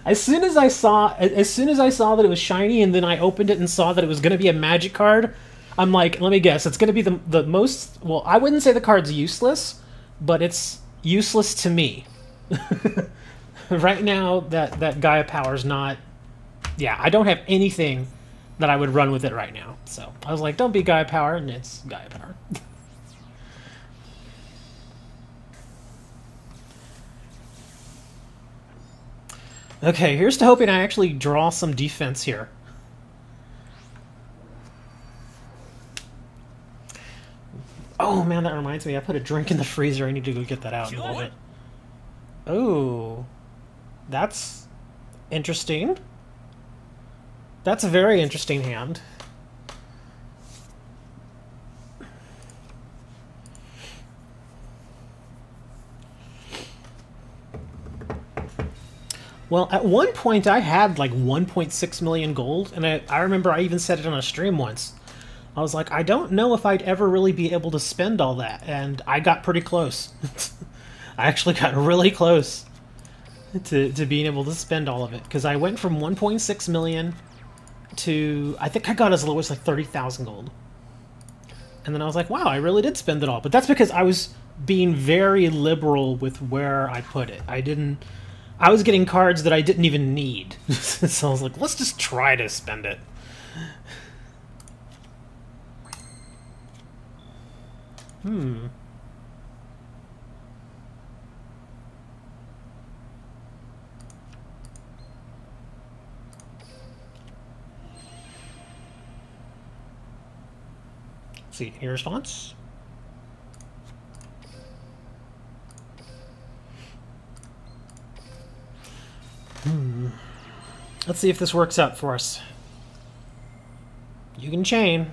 As soon as I saw that it was shiny, and then I opened it and saw that it was going to be a magic card, I'm like, let me guess, it's going to be the most. Well, I wouldn't say the card's useless, but it's useless to me. Right now, that Gaia Power's not. Yeah, I don't have anything that I would run with it right now. So I was like, don't be Gaia Power, and it's Gaia Power. Okay, here's to hoping I actually draw some defense here. Oh man, that reminds me, I put a drink in the freezer. I need to go get that out in a little bit. Oh, that's interesting. That's a very interesting hand. Well, at one point I had like 1.6 million gold, and I remember I even said it on a stream once. I was like, I don't know if I'd ever really be able to spend all that, and I got pretty close. I actually got really close to being able to spend all of it, because I went from 1.6 million to, I think I got as low as like 30,000 gold. And then I was like, wow, I really did spend it all. But that's because I was being very liberal with where I put it. I was getting cards that I didn't even need. So I was like, let's just try to spend it. Let's see, any response? Let's see if this works out for us. You can chain.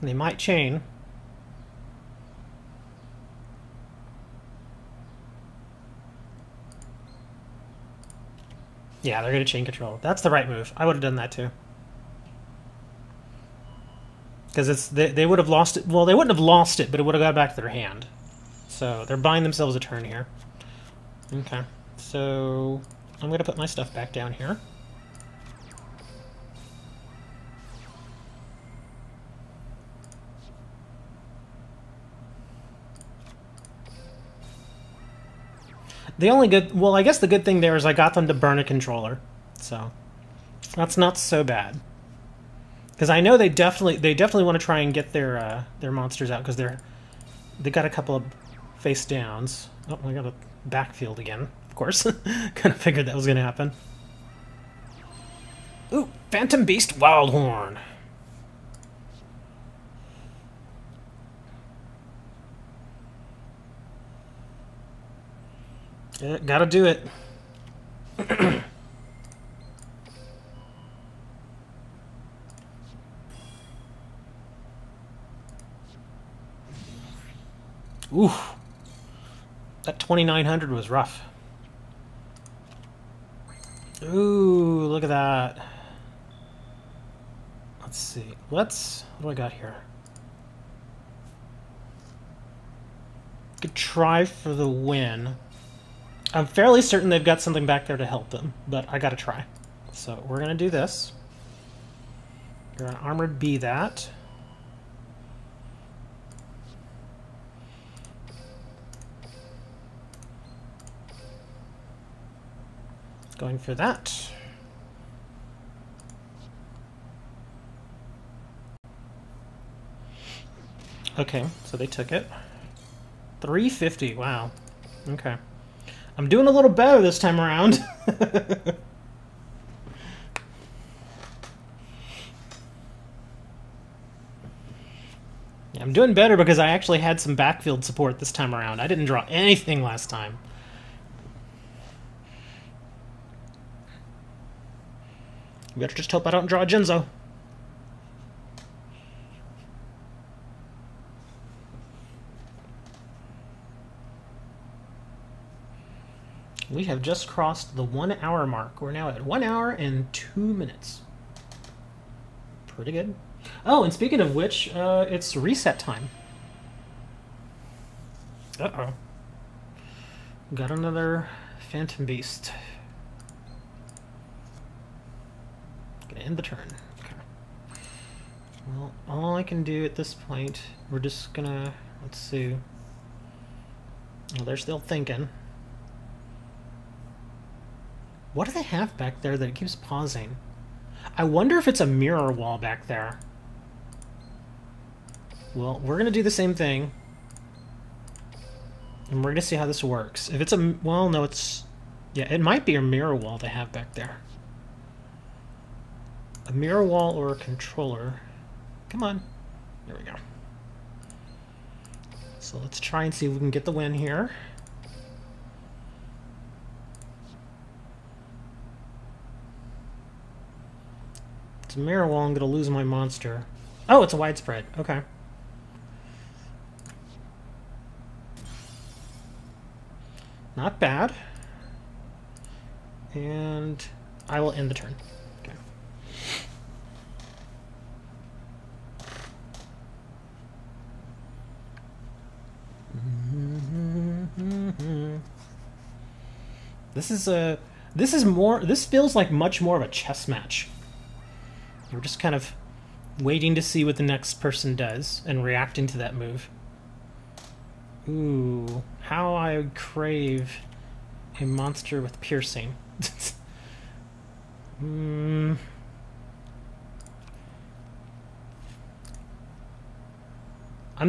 They might chain. Yeah, they're going to chain control. That's the right move. I would have done that too. Because they would have lost it. Well, they wouldn't have lost it, but it would have got back to their hand. So they're buying themselves a turn here. Okay. So I'm going to put my stuff back down here. The only good, well, I guess the good thing there is I got them to burn a controller, so that's not so bad. Because I know they definitely want to try and get their monsters out, because they got a couple of face downs. Oh, I got a backfield again, of course. Kind of figured that was going to happen. Ooh, Phantom Beast Wildhorn. Yeah, gotta do it. Ooh, that 2,900 was rough. Ooh, look at that. Let's see. What do I got here? Could try for the win. I'm fairly certain they've got something back there to help them, but I gotta try. So we're gonna do this. You're gonna armored B that. Going for that. Okay, so they took it. 350, wow. Okay. I'm doing a little better this time around. Yeah, I'm doing better because I actually had some backfield support this time around. I didn't draw anything last time. You better just hope I don't draw a Jinzo. We have just crossed the 1 hour mark. We're now at 1 hour and 2 minutes. Pretty good. Oh, and speaking of which, it's reset time. Uh-oh. Got another Phantom Beast. end the turn. Okay. Well, all I can do at this point, we're just gonna, let's see. Oh, they're still thinking. What do they have back there that it keeps pausing? I wonder if it's a mirror wall back there. Well, we're gonna do the same thing. And we're gonna see how this works. If it's a, well, no, it's, yeah, it might be a mirror wall they have back there. A mirror wall or a controller. Come on. There we go. So let's try and see if we can get the win here. It's a mirror wall, I'm gonna lose my monster. Oh, it's a widespread. Okay. Not bad. And I will end the turn. Okay. This feels like much more of a chess match. We're just kind of waiting to see what the next person does and reacting to that move. Ooh, how I would crave a monster with piercing. I'm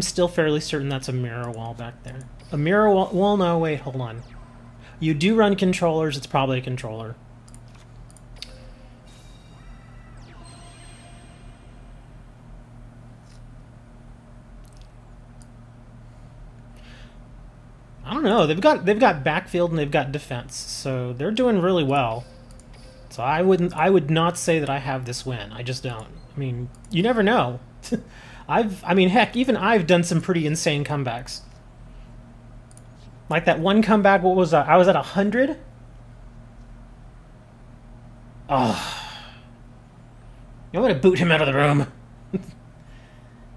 still fairly certain that's a mirror wall back there. A mirror wall? Well, no, wait, hold on. You do run controllers, it's probably a controller. I don't know. They've got backfield and they've got defense, so they're doing really well. So I would not say that I have this win. I just don't. I mean, you never know. I mean, heck, even I've done some pretty insane comebacks. Like that one comeback, what was that? I was at 100? Oh. I'm gonna boot him out of the room.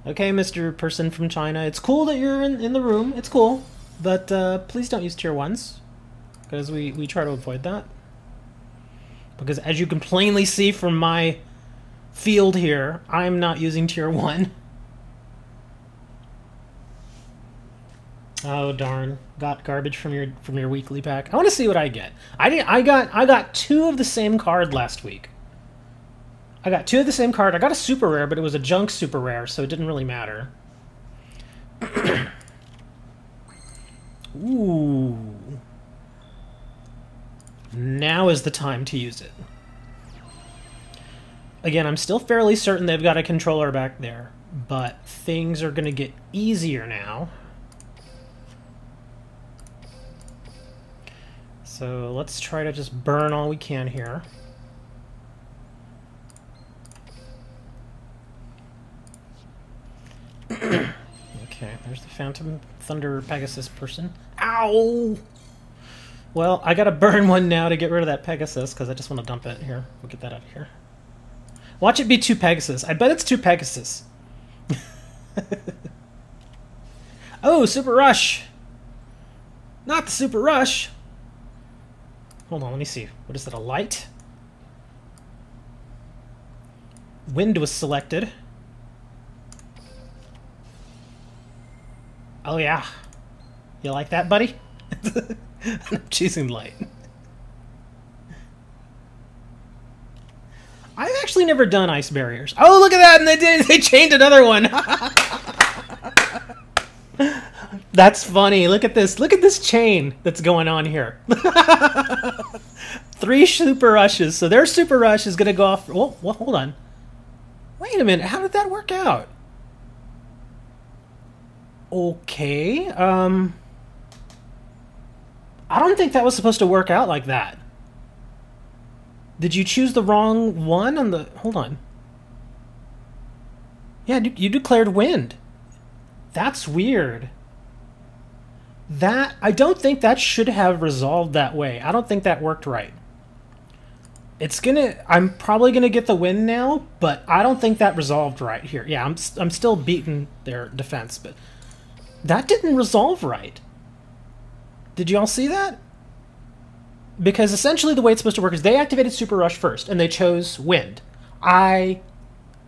Okay, Mr. Person from China. It's cool that you're in the room. It's cool. But please don't use tier 1s. Because we try to avoid that. Because as you can plainly see from my field here, I'm not using tier 1. Oh darn! Got garbage from your weekly pack. I want to see what I get. I got 2 of the same card last week. I got 2 of the same card. I got a super rare, but it was a junk super rare, so it didn't really matter. Ooh! Now is the time to use it. Again, I'm still fairly certain they've got a controller back there, but things are going to get easier now. So let's try to just burn all we can here. Okay, there's the Phantom Thunder Pegasus person. Ow! Well, I gotta burn one now to get rid of that Pegasus, because I just want to dump it. Here, we'll get that out of here. Watch it be 2 Pegasus. I bet it's 2 Pegasus. Oh, Super Rush! Not the Super Rush! Hold on, let me see. What is that, a light? Wind was selected. Oh yeah. You like that, buddy? I'm choosing light. I've actually never done ice barriers. Oh, look at that! And they changed another one! That's funny. Look at this. Look at this chain that's going on here. 3 super rushes. So their super rush is going to go off. Well, hold on. Wait a minute. How did that work out? Okay. I don't think that was supposed to work out like that. Did you choose the wrong one on the... Hold on. Yeah, you declared wind. That's weird. I don't think that should have resolved that way. I don't think that worked right. I'm probably gonna get the win now, but I don't think that resolved right here. Yeah, I'm still beating their defense, but that didn't resolve right. Did you all see that? Because essentially the way it's supposed to work is they activated Super Rush first, and they chose Wind. I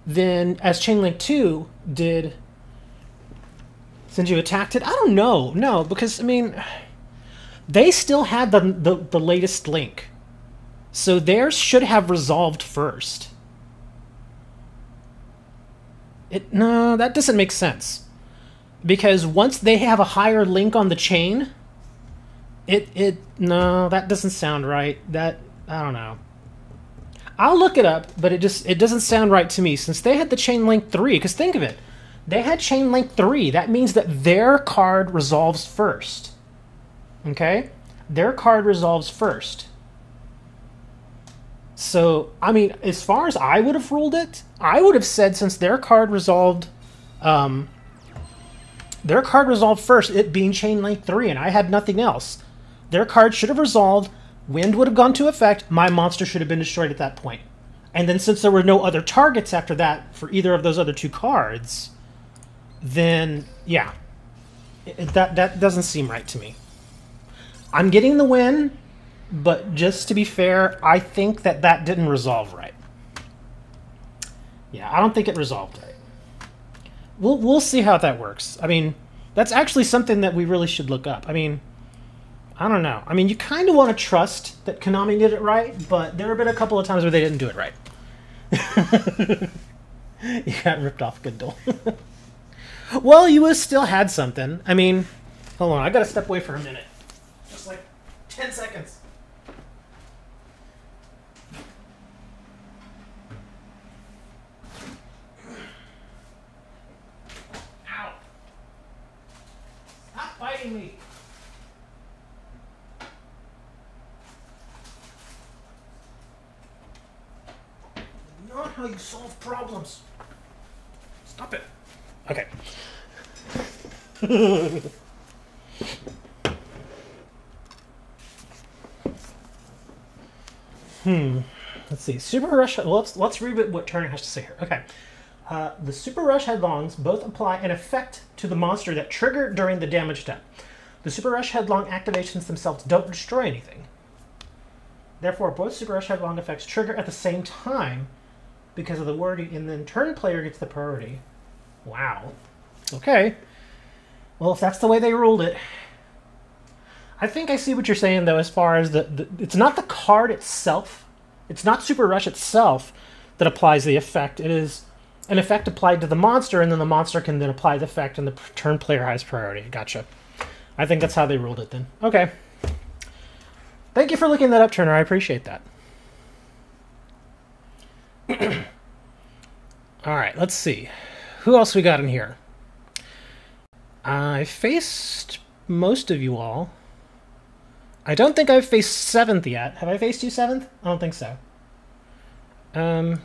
then, as Chain Link 2 did, since you attacked it, I don't know. No, because, I mean, they still had the latest link. So theirs should have resolved first. No, that doesn't make sense. Because once they have a higher link on the chain, no, that doesn't sound right. I don't know. I'll look it up, but it doesn't sound right to me, since they had the Chain Link 3, because think of it. They had Chain Link 3. That means that their card resolves first. Okay? Their card resolves first. So, I mean, as far as I would have ruled it, I would have said since their card resolved first, it being Chain Link 3, and I had nothing else. Their card should have resolved, Wind would have gone to effect, my monster should have been destroyed at that point. And then since there were no other targets after that for either of those other two cards, then, yeah. That doesn't seem right to me. I'm getting the win, but just to be fair, I think that didn't resolve right. Yeah, I don't think it resolved right. We'll see how that works. I mean, that's actually something that we really should look up. I mean, I don't know. I mean, you kind of want to trust that Konami did it right, but there have been a couple of times where they didn't do it right. You got ripped off, good duel. Well, you still had something. I mean, hold on, I gotta step away for a minute. Just like 10 seconds. Ow. Stop biting me. Not how you solve problems. Stop it. Okay. Let's see. Super Rush. Well, let's read what Turner has to say here. Okay. The Super Rush Headlongs both apply an effect to the monster that trigger during the damage step. The Super Rush Headlong activations themselves don't destroy anything. Therefore, both Super Rush Headlong effects trigger at the same time because of the wording, and then turn player gets the priority. Wow. Okay. Well, if that's the way they ruled it, I think I see what you're saying, though, as far as it's not the card itself. It's not Super Rush itself that applies the effect. It is an effect applied to the monster, and then the monster can then apply the effect, and the turn player has priority. Gotcha. I think that's how they ruled it, then. Okay. Thank you for looking that up, Turner. I appreciate that. All right, let's see. Who else we got in here? I faced most of you all. I don't think I've faced 7th yet. Have I faced you 7th? I don't think so. Yeah,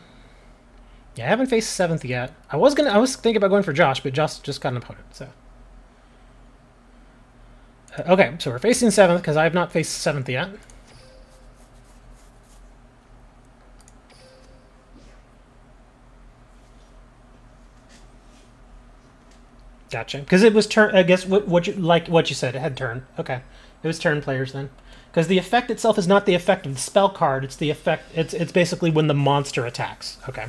I haven't faced 7th yet. I was thinking about going for Josh, but Josh just got an opponent, so. Okay, so we're facing 7th because I have not faced 7th yet. Gotcha. Because it was turn. I guess what you said. It had turn. Okay, it was turn players then. Because the effect itself is not the effect of the spell card. It's the effect. It's basically when the monster attacks. Okay.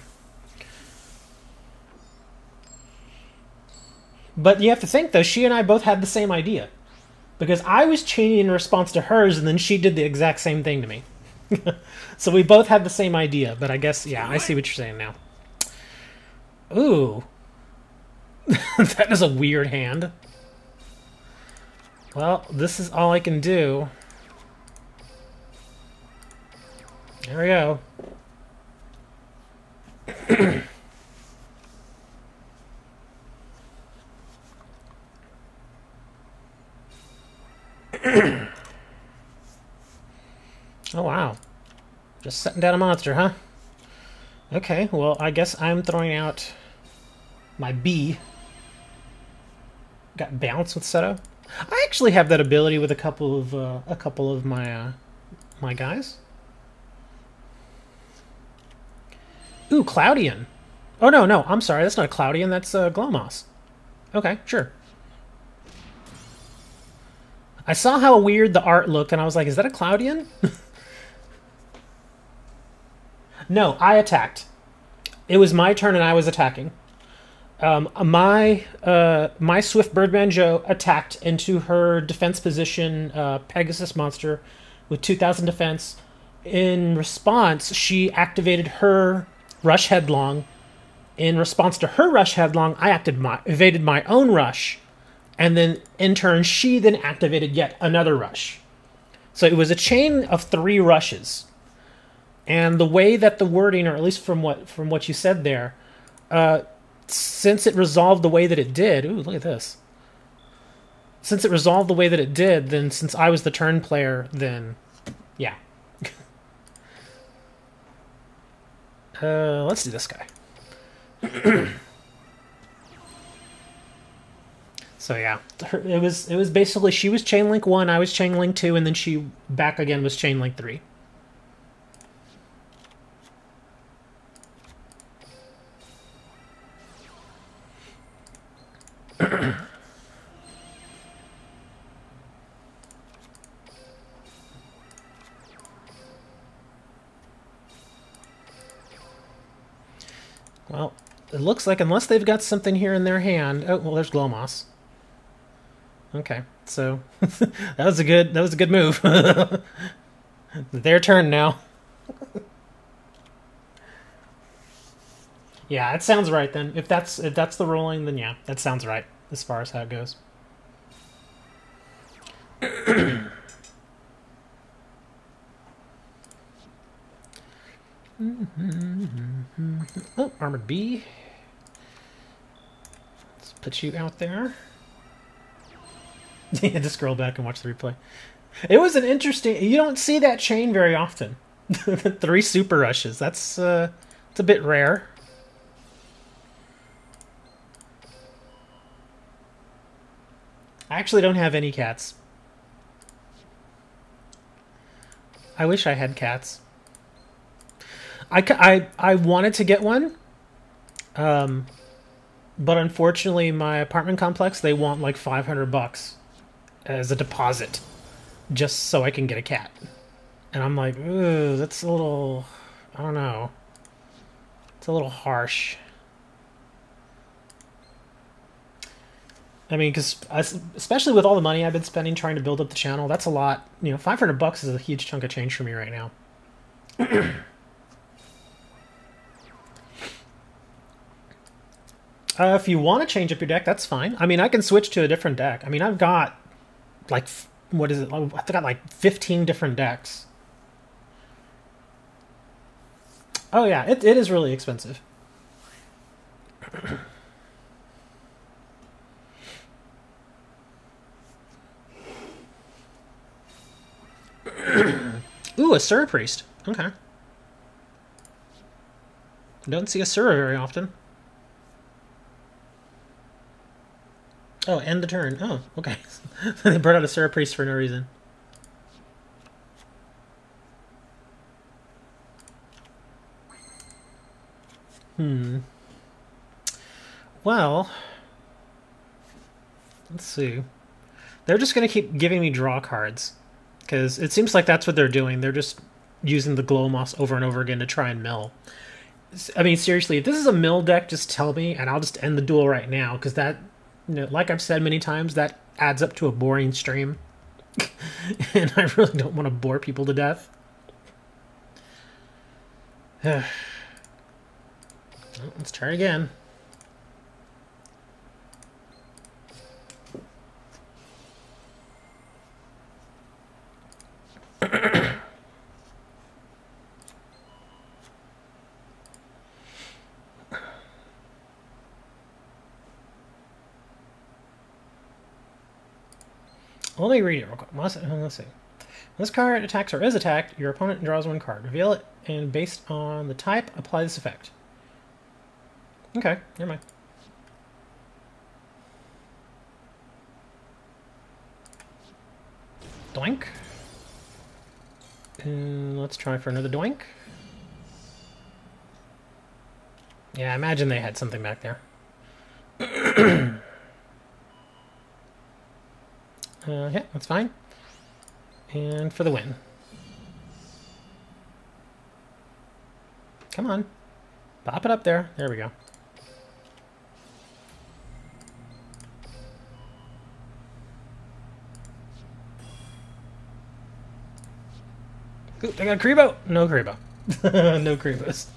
But you have to think though. She and I both had the same idea, because I was chaining in response to hers, and then she did the exact same thing to me. So we both had the same idea. But I guess yeah, I see what you're saying now. Ooh. That is a weird hand. Well, this is all I can do. There we go. Oh, wow. Just setting down a monster, huh? Okay, well, I guess I'm throwing out my B. Got bounce with Seto. I actually have that ability with a couple of my my guys. Ooh, Cloudian. Oh no, I'm sorry, that's not a Cloudian, that's Glomoss. Okay, sure. I saw how weird the art looked, and I was like, is that a Cloudian? No, I attacked. It was my turn and I was attacking. My Swift Birdman Joe attacked into her defense position, Pegasus monster, with 2,000 defense. In response, she activated her Rush Headlong. In response to her Rush Headlong, I evaded my own Rush, and then in turn, she then activated yet another Rush. So it was a chain of 3 rushes. And the way that the wording, or at least from what you said there, since it resolved the way that it did, ooh, look at this. Since it resolved the way that it did, then since I was the turn player, then yeah. Let's do this guy. So yeah, it was basically she was chain link 1, I was chain link 2, and then she back again was chain link 3. Well, it looks like unless they've got something here in their hand. Oh, well, there's Glomoss. Okay, so that was a good move. Their turn now. Yeah, it sounds right then. If that's the ruling, then yeah, that sounds right as far as how it goes. Oh, Armored Bee. Let's put you out there. Yeah, just scroll back and watch the replay. It was an interesting... You don't see that chain very often. 3 super rushes. It's a bit rare. I actually don't have any cats. I wish I had cats. I wanted to get one, but unfortunately my apartment complex, they want like $500 as a deposit just so I can get a cat. And I'm like, ooh, that's a little, I don't know. It's a little harsh. I mean, because especially with all the money I've been spending trying to build up the channel, that's a lot. You know, $500 is a huge chunk of change for me right now. If you want to change up your deck, that's fine. I mean, I can switch to a different deck. I mean, I've got, like, what is it? I've got, like, 15 different decks. Oh, yeah, it is really expensive. Ooh, a Sura Priest. Okay. Don't see a Sura very often. Oh, end the turn. Oh, okay. They brought out a Sura Priest for no reason. Well, let's see. They're just going to keep giving me draw cards. Because it seems like that's what they're doing. They're just using the Glomoss over and over again to try and mill. I mean, seriously, if this is a mill deck, just tell me, and I'll just end the duel right now. Because that, you know, like I've said many times, that adds up to a boring stream. And I really don't want to bore people to death. Well, let's try again. Let me read it real quick. Let's see. When this card attacks or is attacked, your opponent draws 1 card. Reveal it, and based on the type, apply this effect. Okay, never mind. Doink. And let's try for another doink. Yeah, I imagine they had something back there. Yeah, that's fine. And for the win. Come on. Pop it up there. There we go. Ooh, I got a Karibo. No Karibo. No Karibos.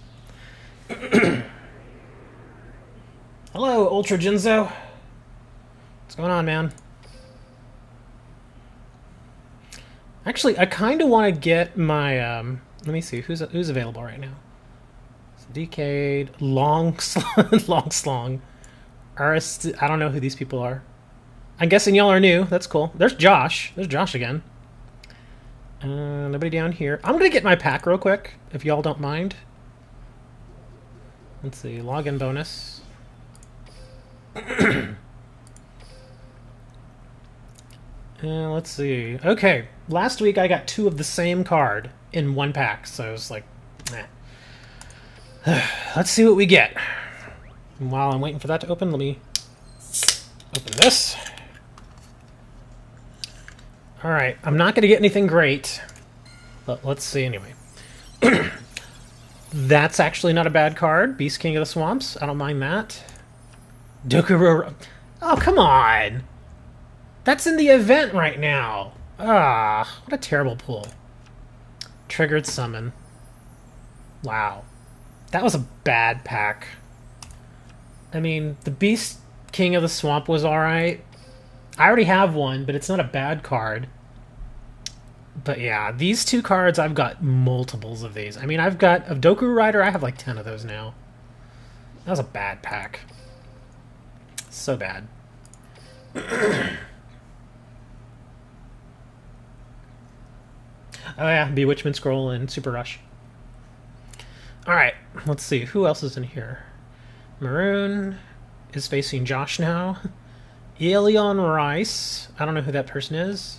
Hello, Ultra Jinzo. What's going on, man? Actually, I kind of want to get my, let me see, who's available right now? So Decade, Long Slong, I don't know who these people are. I'm guessing y'all are new. That's cool. There's Josh. There's Josh again. Nobody down here. I'm going to get my pack real quick, if y'all don't mind. Let's see, login bonus. Let's see. Okay, last week I got 2 of the same card in 1 pack, so I was like, nah. Let's see what we get. And while I'm waiting for that to open, let me open this. Alright, I'm not going to get anything great, but let's see anyway. That's actually not a bad card. Beast King of the Swamps. I don't mind that. Dokuro... Oh, come on! That's in the event right now! Ah, what a terrible pull. Triggered Summon. Wow. That was a bad pack. I mean, the Beast King of the Swamp was alright. I already have one, but it's not a bad card. But yeah, these 2 cards, I've got multiples of these. I mean, I've got a Doku Rider, I have like 10 of those now. That was a bad pack. So bad. Oh yeah, Bewitchment Scroll and Super Rush. Alright, let's see. Who else is in here? Maroon is facing Josh now. Elion Rice. I don't know who that person is.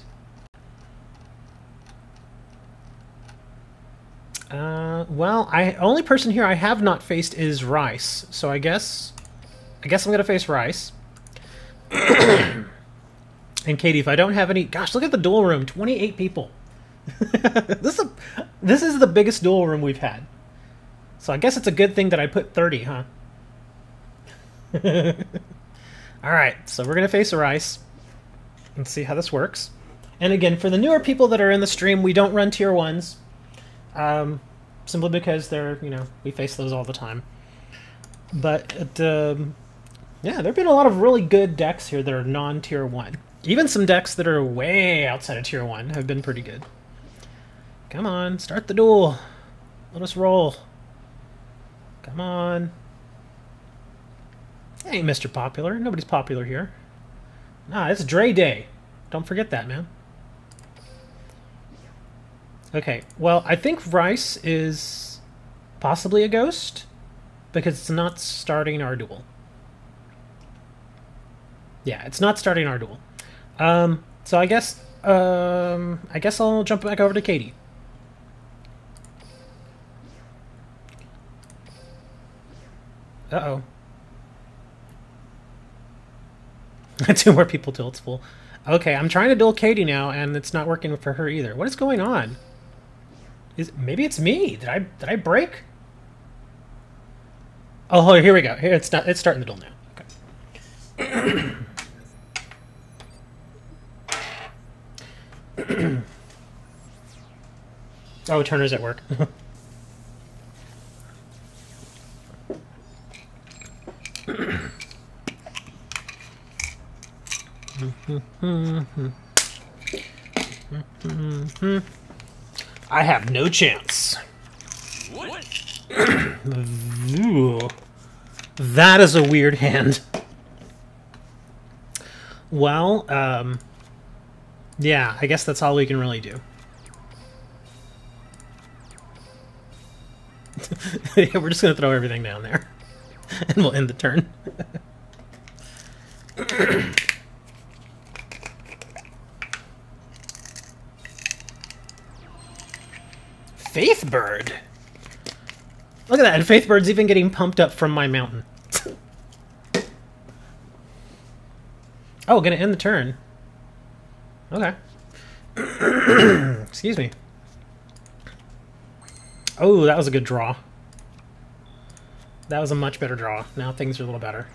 Well, only person here I have not faced is Rice, so I guess I'm gonna face Rice. And Katie, if I don't have any, gosh, look at the duel room, 28 people. This is the biggest duel room we've had. So I guess it's a good thing that I put 30, huh? Alright, so we're gonna face Rice and see how this works. And again, for the newer people that are in the stream, we don't run tier 1s. Simply because they're, we face those all the time. But, yeah, there have been a lot of really good decks here that are non-tier 1. Even some decks that are way outside of tier 1 have been pretty good. Come on, start the duel. Let us roll. Come on. Hey, Mr. Popular. Nobody's popular here. Nah, it's Dre Day. Don't forget that, man. Okay, well, I think Rice is possibly a ghost because it's not starting our duel. Yeah, it's not starting our duel. So I guess I'll jump back over to Katie. Uh-oh. 2 more people till it's full. Okay, I'm trying to duel Katie now, and it's not working for her either. What is going on? Maybe it's me. Did I break? Oh, here we go. Here it's starting the duel now. Okay. Oh, Turner's at work. I have no chance. What? Ooh, that is a weird hand. Well, yeah, I guess that's all we can really do. Yeah, we're just gonna throw everything down there, and we'll end the turn. Faithbird? Look at that, and Faithbird's even getting pumped up from my mountain. Oh, gonna end the turn. Okay. Excuse me. Oh, that was a good draw. That was a much better draw. Now things are a little better.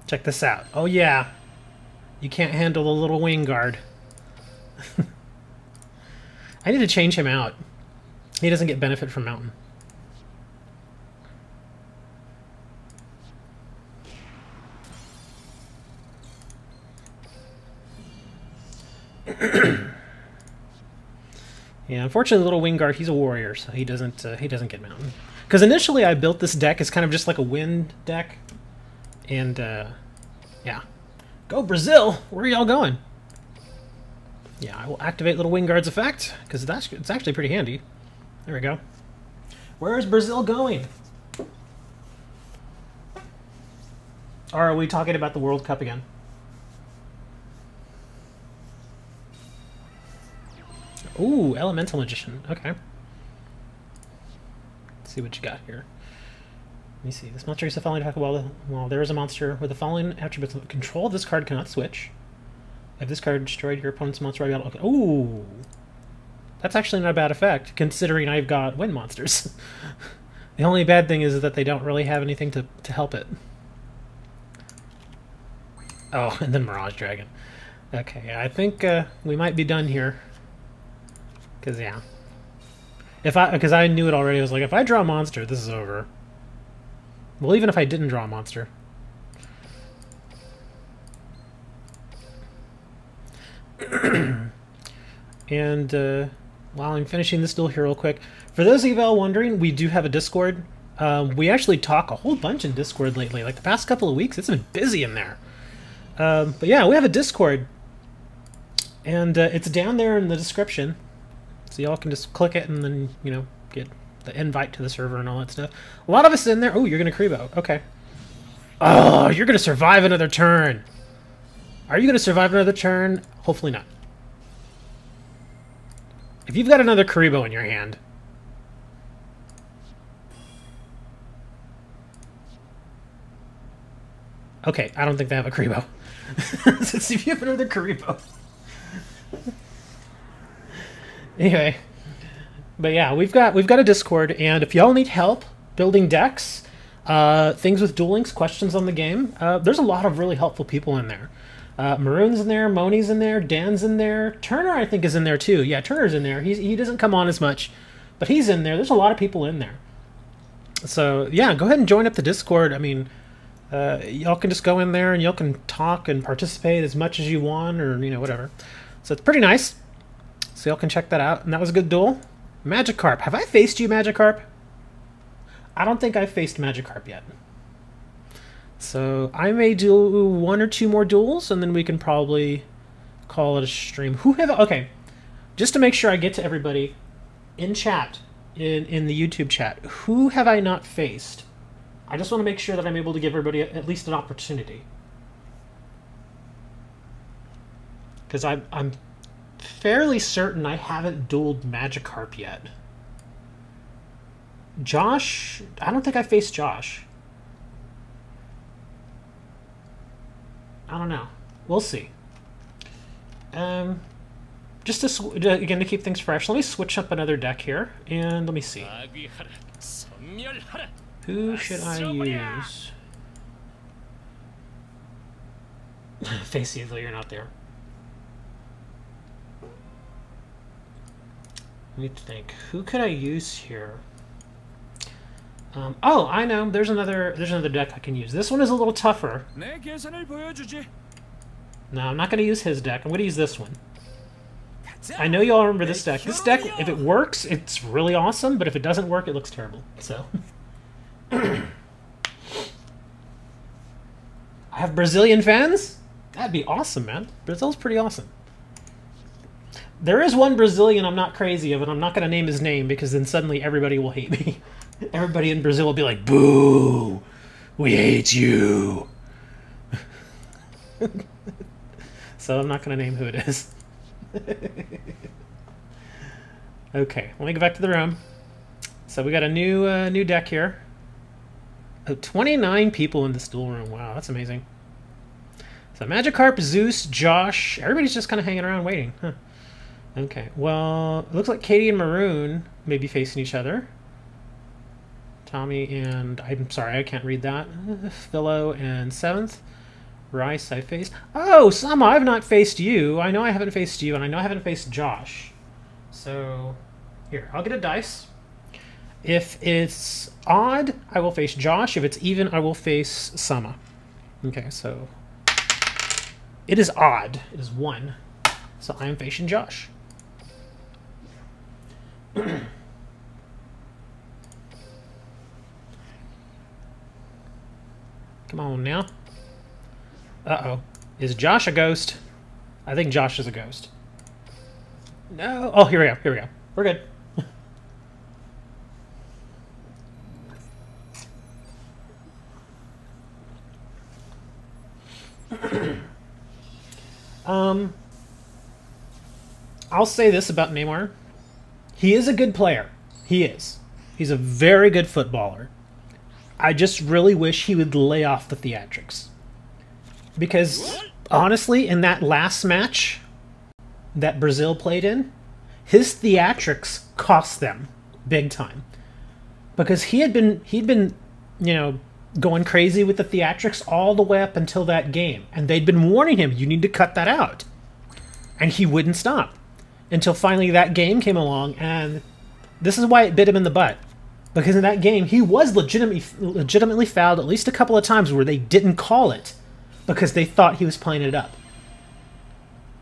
Check this out. Oh yeah. You can't handle the little wing guard. I need to change him out. He doesn't get benefit from mountain. Yeah, unfortunately, the little wing guard, he's a warrior, so he doesn't get mountain. Because initially I built this deck as kind of just like a wind deck, and yeah, go Brazil! Where are y'all going? Yeah, I will activate little wing guard's effect because it's actually pretty handy. There we go. Where is Brazil going? Or are we talking about the World Cup again? Ooh, Elemental Magician. Okay. Let's see what you got here. Let me see. This monster is the following attack while there is a monster with the following attributes. Control, this card cannot switch. If this card destroyed your opponent's monster, I got okay. Ooh. That's actually not a bad effect, considering I've got wind monsters. The only bad thing is that they don't really have anything to help it. Oh, and then Mirage Dragon. Okay, I think we might be done here. Because, yeah. Because I knew it already. I was like, if I draw a monster, this is over. Well, even if I didn't draw a monster. And while I'm finishing this duel here real quick, for those of you all wondering, we do have a Discord. We actually talk a whole bunch in Discord lately. Like the past couple of weeks, it's been busy in there. But yeah, we have a Discord. And it's down there in the description. So y'all can just click it and then, you know, get the invite to the server and all that stuff. A lot of us in there. Oh, you're going to Kribo. Okay. Oh, you're going to survive another turn. Are you going to survive another turn? Hopefully not. If you've got another Karibo in your hand... Okay, I don't think they have a Karibo. Let's see if you have another Karibo. Anyway, but yeah, we've got a Discord, and if y'all need help building decks, things with Duel Links, questions on the game, there's a lot of really helpful people in there. Maroon's in there, Moni's in there, Dan's in there, Turner I think is in there too. Yeah, Turner's in there. He doesn't come on as much, but he's in there. There's a lot of people in there. So yeah, go ahead and join up the Discord. I mean, y'all can just go in there and y'all can talk and participate as much as you want, or you know, whatever. So it's pretty nice. So y'all can check that out. And that was a good duel. Magikarp. Have I faced you, Magikarp? I don't think I've faced Magikarp yet. So I may do 1 or 2 more duels, and then we can probably call it a stream. Okay, just to make sure I get to everybody in chat, in the YouTube chat, who have I not faced? I just want to make sure that I'm able to give everybody at least an opportunity. Because I'm fairly certain I haven't dueled Magikarp yet. Josh, I don't think I faced Josh. I don't know. We'll see. Just to again to keep things fresh, let me switch up another deck here, and let me see. Who should I use? Face you, though you're not there. Let me think. Who could I use here? Oh, I know. There's another deck I can use. This one is a little tougher. No, I'm not going to use his deck. I'm going to use this one. I know you all remember this deck. This deck, if it works, it's really awesome, but if it doesn't work, it looks terrible. So, I have Brazilian fans? That'd be awesome, man. Brazil's pretty awesome. There is one Brazilian I'm not crazy of, and I'm not going to name his name because then suddenly everybody will hate me. Everybody in Brazil will be like, boo! We hate you! So I'm not going to name who it is. Okay, let me go back to the room. So we got a new deck here. Oh, 29 people in this duel room. Wow, that's amazing. So Magikarp, Zeus, Josh, everybody's just kind of hanging around waiting. Huh. Okay, well, it looks like Katie and Maroon may be facing each other. Tommy and... I'm sorry, I can't read that. Philo and 7th. Rice, I faced. Oh, Sama, I've not faced you. I know I haven't faced you, and I know I haven't faced Josh. So, here, I'll get a dice. If it's odd, I will face Josh. If it's even, I will face Sama. Okay, so... It is odd. It is 1. So I am facing Josh. Come on now. Uh-oh. Is Josh a ghost? I think Josh is a ghost. No. Oh, here we go. Here we go. We're good. I'll say this about Neymar. He is a good player. He is. He's a very good footballer. I just really wish he would lay off the theatrics. Because, honestly, in that last match that Brazil played in, his theatrics cost them big time. Because he'd been, you know, going crazy with the theatrics all the way up until that game. And they'd been warning him, you need to cut that out. And he wouldn't stop. Until finally that game came along, and this is why it bit him in the butt. Because in that game, he was legitimately fouled at least a couple of times where they didn't call it because they thought he was playing it up.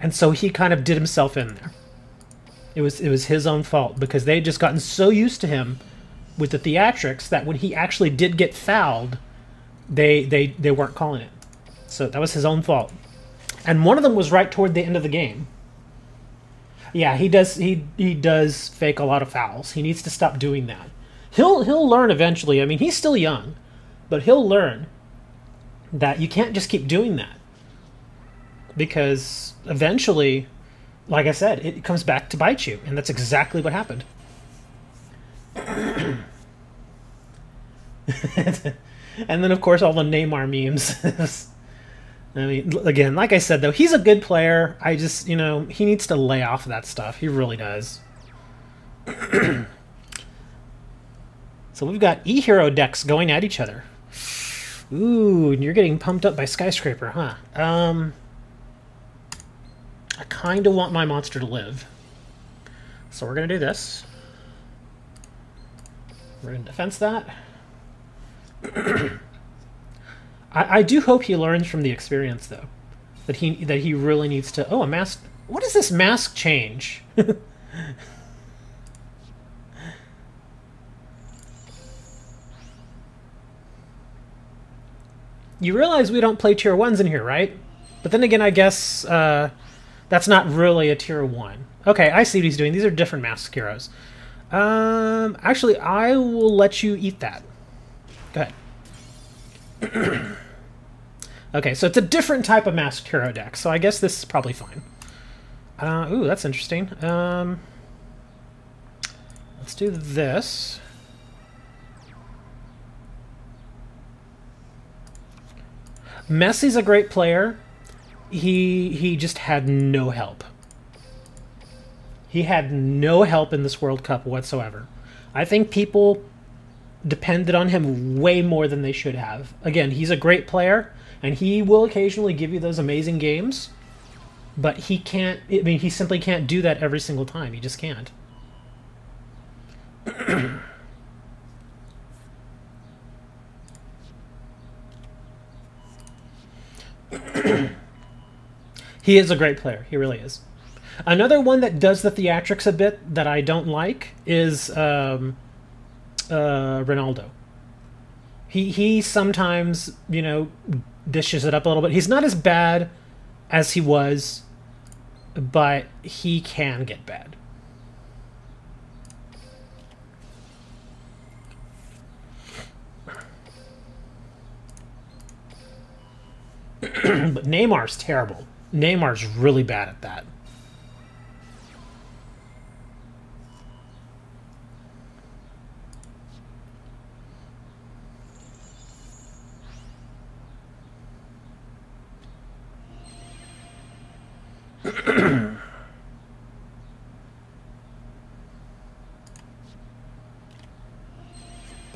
And so he kind of did himself in there. It was his own fault because they had just gotten so used to him with the theatrics that when he actually did get fouled, they weren't calling it. So that was his own fault. And one of them was right toward the end of the game. Yeah, he does fake a lot of fouls. He needs to stop doing that. He'll learn eventually. I mean, he's still young, but he'll learn that you can't just keep doing that. Because eventually, like I said, it comes back to bite you, and that's exactly what happened. And then, of course, all the Neymar memes. I mean, again, like I said, though, he's a good player. I just, you know, he needs to lay off that stuff. He really does. So we've got E-Hero decks going at each other. Ooh, you're getting pumped up by Skyscraper, huh? I kind of want my monster to live. So we're going to do this. We're going to defense that. I do hope he learns from the experience, though. That he really needs to... Oh, a mask... What is this mask change? You realize we don't play tier 1s in here, right? But then again, I guess that's not really a tier 1. Okay, I see what he's doing. These are different mask heroes. Actually, I will let you eat that. Go ahead. Okay, so it's a different type of masked hero deck, so I guess this is probably fine. Ooh, that's interesting. Let's do this. Messi's a great player. He just had no help. He had no help in this World Cup whatsoever. I think people depended on him way more than they should have. Again, he's a great player, and he will occasionally give you those amazing games, but he can't... I mean, he simply can't do that every single time. He just can't. He is a great player. He really is. Another one that does the theatrics a bit that I don't like is Ronaldo. He sometimes, you know, dishes it up a little bit. He's not as bad as he was, but he can get bad. But Neymar's terrible. Neymar's really bad at that.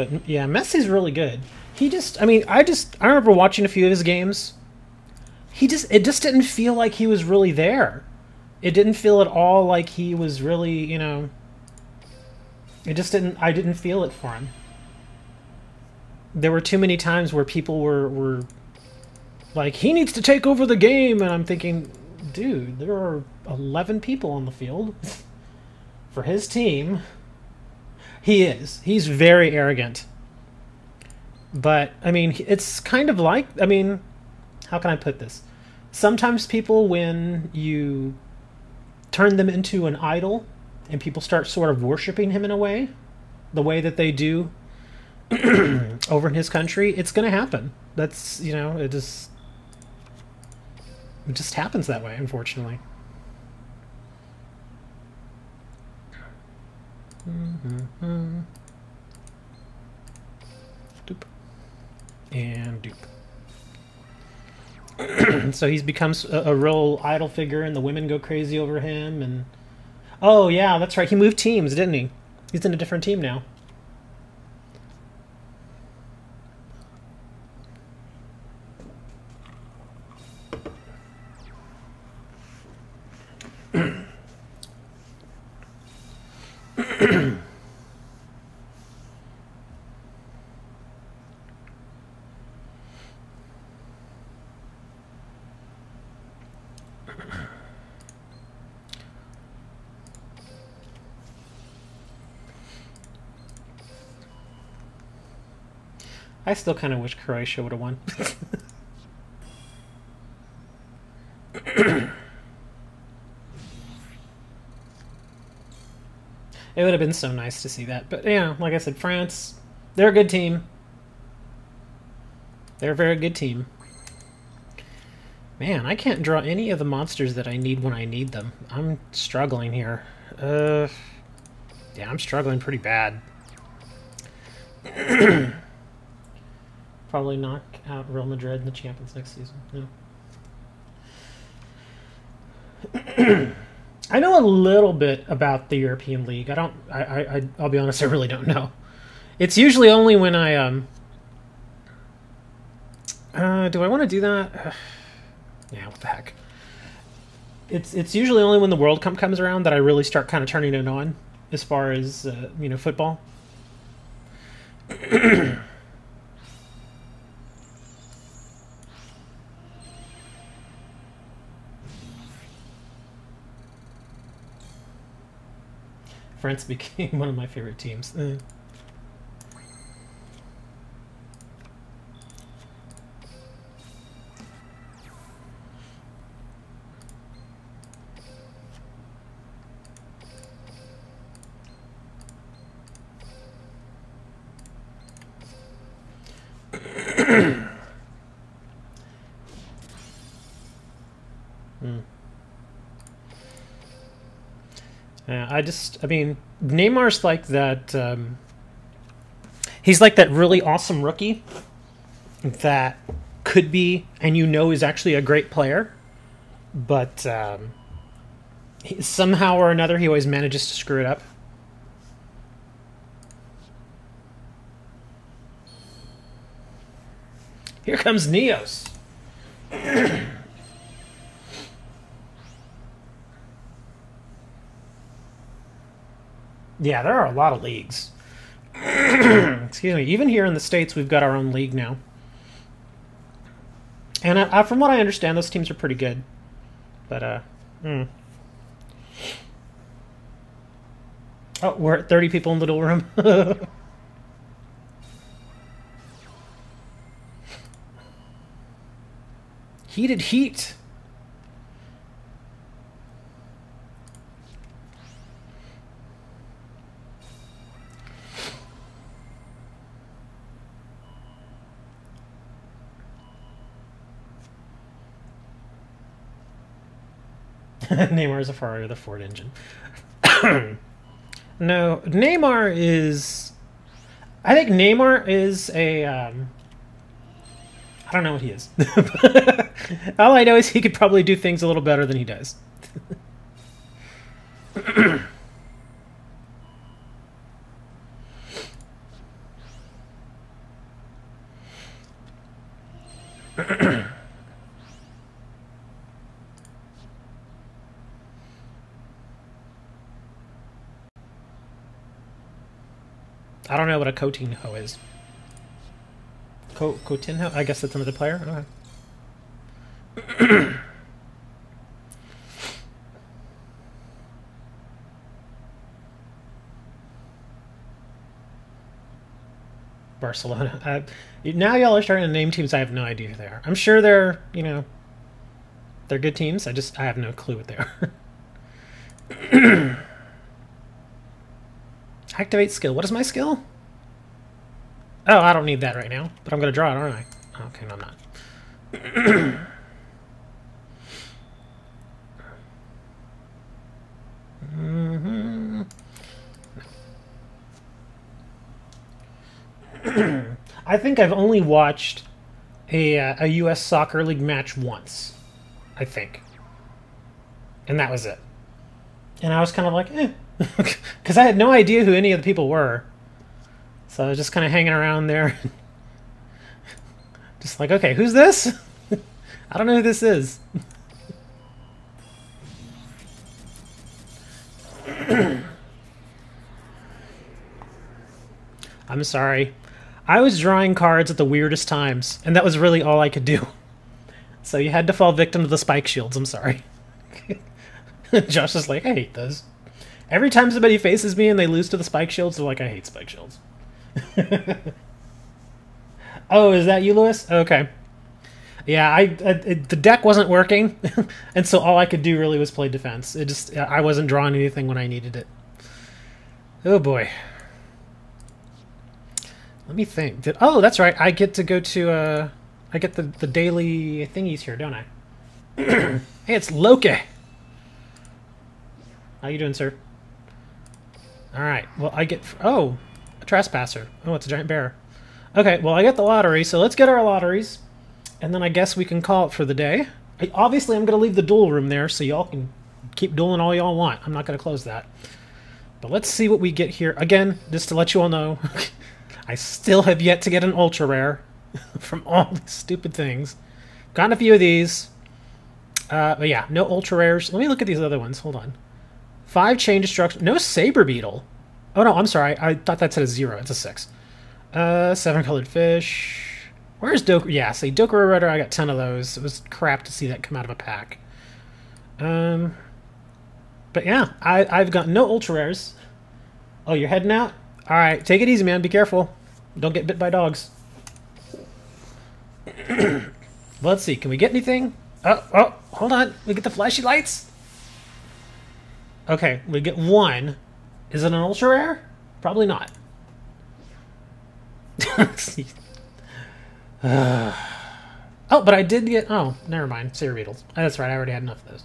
But yeah, Messi's really good. He just, I remember watching a few of his games. It just didn't feel like he was really there. It didn't feel at all like he was really, I didn't feel it for him. There were too many times where people were like, he needs to take over the game, and I'm thinking, dude, there are 11 people on the field for his team. He's very arrogant. But, it's kind of like, how can I put this? Sometimes people, when you turn them into an idol and people start sort of worshiping him in a way, the way that they do over in his country, it's going to happen. That's, it just happens that way, unfortunately. Doop. And doop. So he's becomes a real idol figure, and the women go crazy over him. And oh yeah, that's right. He moved teams, didn't he? He's in a different team now. I still kind of wish Croatia would have won. It would have been so nice to see that. But, like I said, France, they're a good team. They're a very good team. Man, I can't draw any of the monsters that I need when I need them. I'm struggling here. Yeah, I'm struggling pretty bad. Probably knock out Real Madrid in the Champions next season. No. I know a little bit about the European League. I'll be honest, I really don't know. It's usually only when I do I want to do that? Yeah, what the heck. It's usually only when the World Cup comes around that I really start kind of turning it on as far as football. France became one of my favorite teams. Neymar's like that. He's like that really awesome rookie that could be, and is actually a great player, but somehow or another he always manages to screw it up. Here comes Neos. Yeah, there are a lot of leagues. Excuse me. Even here in the States, we've got our own league now. And from what I understand, those teams are pretty good. But, Oh, we're at 30 people in the duel room. Heated heat. Neymar is a Ferrari with a Ford engine. No, Neymar is... I think Neymar is a... I don't know what he is. All I know is he could probably do things a little better than he does. I don't know what a Coutinho is. Coutinho? I guess that's another player? Okay. Barcelona. Now y'all are starting to name teams I have no idea who they are. I'm sure they're, you know, they're good teams. I have no clue what they are. Activate skill. What is my skill? Oh, I don't need that right now, but I'm going to draw it, aren't I? Okay, no, I'm not. I think I've only watched a U.S. Soccer League match once. I think. And that was it. And I was kind of like, eh. Because I had no idea who any of the people were. So I was just kind of hanging around there. Just like, okay, who's this? I don't know who this is. I'm sorry. I was drawing cards at the weirdest times, and that was really all I could do. So you had to fall victim to the spike shields, I'm sorry. Josh is like, I hate those. Every time somebody faces me and they lose to the spike shields, they're like, I hate spike shields. Oh, is that you, Lewis? Okay. Yeah, the deck wasn't working, and so all I could do really was play defense. I wasn't drawing anything when I needed it. Oh boy. Let me think. Oh, that's right. I get to go to I get the daily thingies here, don't I? Hey, it's Loki. How you doing, sir? All right. Well, I get a trespasser. Oh, it's a giant bear. Okay. Well, I get the lottery, so let's get our lotteries, and then I guess we can call it for the day. Obviously, I'm going to leave the duel room there, so y'all can keep dueling all y'all want. I'm not going to close that. But let's see what we get here. Again, just to let you all know, I still have yet to get an ultra rare from all these stupid things. Gotten a few of these. But yeah, no ultra rares. Let me look at these other ones. Hold on. 5 chain destruction. No saber beetle. Oh no, I'm sorry. I thought that said a 0. It's a 6. 7 colored fish. Where's Dokuro? Yeah, see, Dokuro Rider, I got 10 of those. It was crap to see that come out of a pack. But yeah, I've got no ultra rares. Oh, you're heading out? Alright, take it easy, man. Be careful. Don't get bit by dogs. Let's see. Can we get anything? Oh, hold on. We get the flashy lights? Okay, we get 1. Is it an ultra rare? Probably not. Oh, but I did get... Oh, never mind. Saber beetles. Oh, that's right. I already had enough of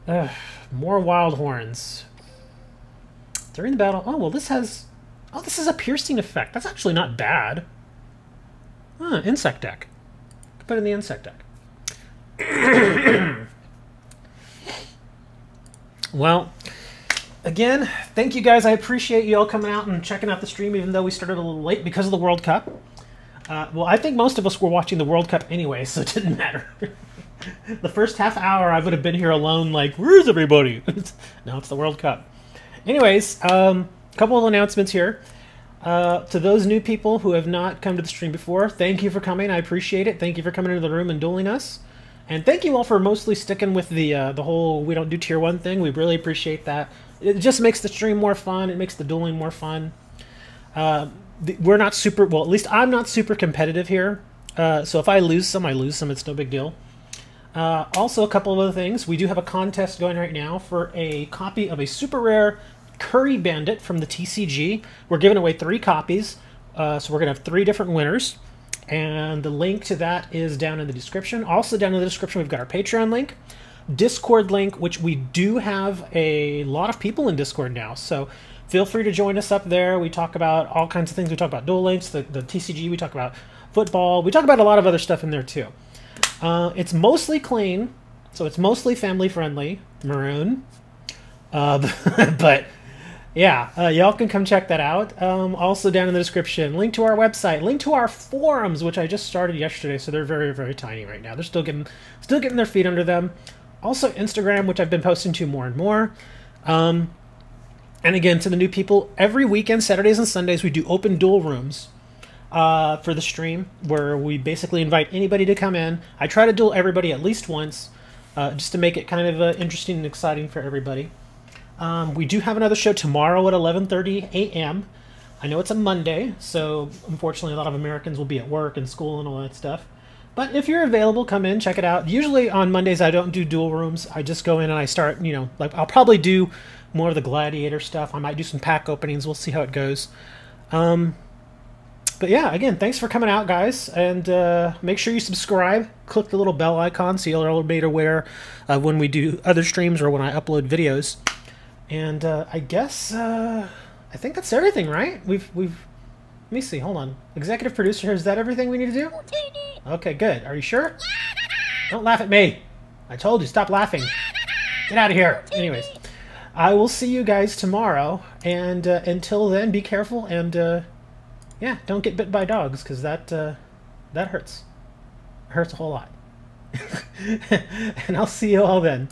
those. More wild horns. During the battle... Oh, well, this has... Oh, this is a piercing effect. That's actually not bad. Insect deck. Put it in the insect deck. Well, again, thank you guys. I appreciate you all coming out and checking out the stream, even though we started a little late because of the World Cup. Well, I think most of us were watching the World Cup anyway, so it didn't matter. The first half hour, I would have been here alone, like, where's everybody? No, it's the World Cup. Anyways, couple of announcements here. To those new people who have not come to the stream before, thank you for coming. I appreciate it. Thank you for coming into the room and dueling us. And thank you all for mostly sticking with the whole we don't do tier 1 thing. We really appreciate that. It just makes the stream more fun. It makes the dueling more fun. We're not super... Well, at least I'm not super competitive here. So if I lose some, I lose some. It's no big deal. Also, a couple of other things. We do have a contest going right now for a copy of a super rare Curry Bandit from the TCG. We're giving away 3 copies. So we're going to have 3 different winners. And the link to that is down in the description. Also down in the description, we've got our Patreon link, Discord link, which we do have a lot of people in Discord now. So feel free to join us up there. We talk about all kinds of things. We talk about duel links, the TCG. We talk about football. We talk about a lot of other stuff in there too. It's mostly clean, so it's mostly family friendly. Maroon. But yeah, y'all can come check that out. Also down in the description, link to our website, link to our forums, which I just started yesterday, so they're very, very tiny right now. They're still getting their feet under them. Also Instagram, which I've been posting to more and more. And again, to the new people, every weekend, Saturdays and Sundays, we do open duel rooms for the stream, where we basically invite anybody to come in. I try to duel everybody at least once, just to make it kind of interesting and exciting for everybody. We do have another show tomorrow at 11:30 a.m. I know it's a Monday, so unfortunately a lot of Americans will be at work and school and all that stuff. But if you're available, come in, check it out. Usually on Mondays I don't do duel rooms. I just go in and I start, you know, like I'll probably do more of the gladiator stuff. I might do some pack openings. We'll see how it goes. But yeah, again, thanks for coming out, guys. And make sure you subscribe. Click the little bell icon so you'll be made aware of when we do other streams or when I upload videos. And I guess I think that's everything, right? We've let me see, hold on. Executive producer here, is that everything we need to do? Okay, good. Are you sure? Don't laugh at me. I told you, stop laughing. Get out of here. Anyways, I will see you guys tomorrow, and until then, be careful, and yeah, don't get bit by dogs, because that hurts. It hurts a whole lot. And I'll see you all then.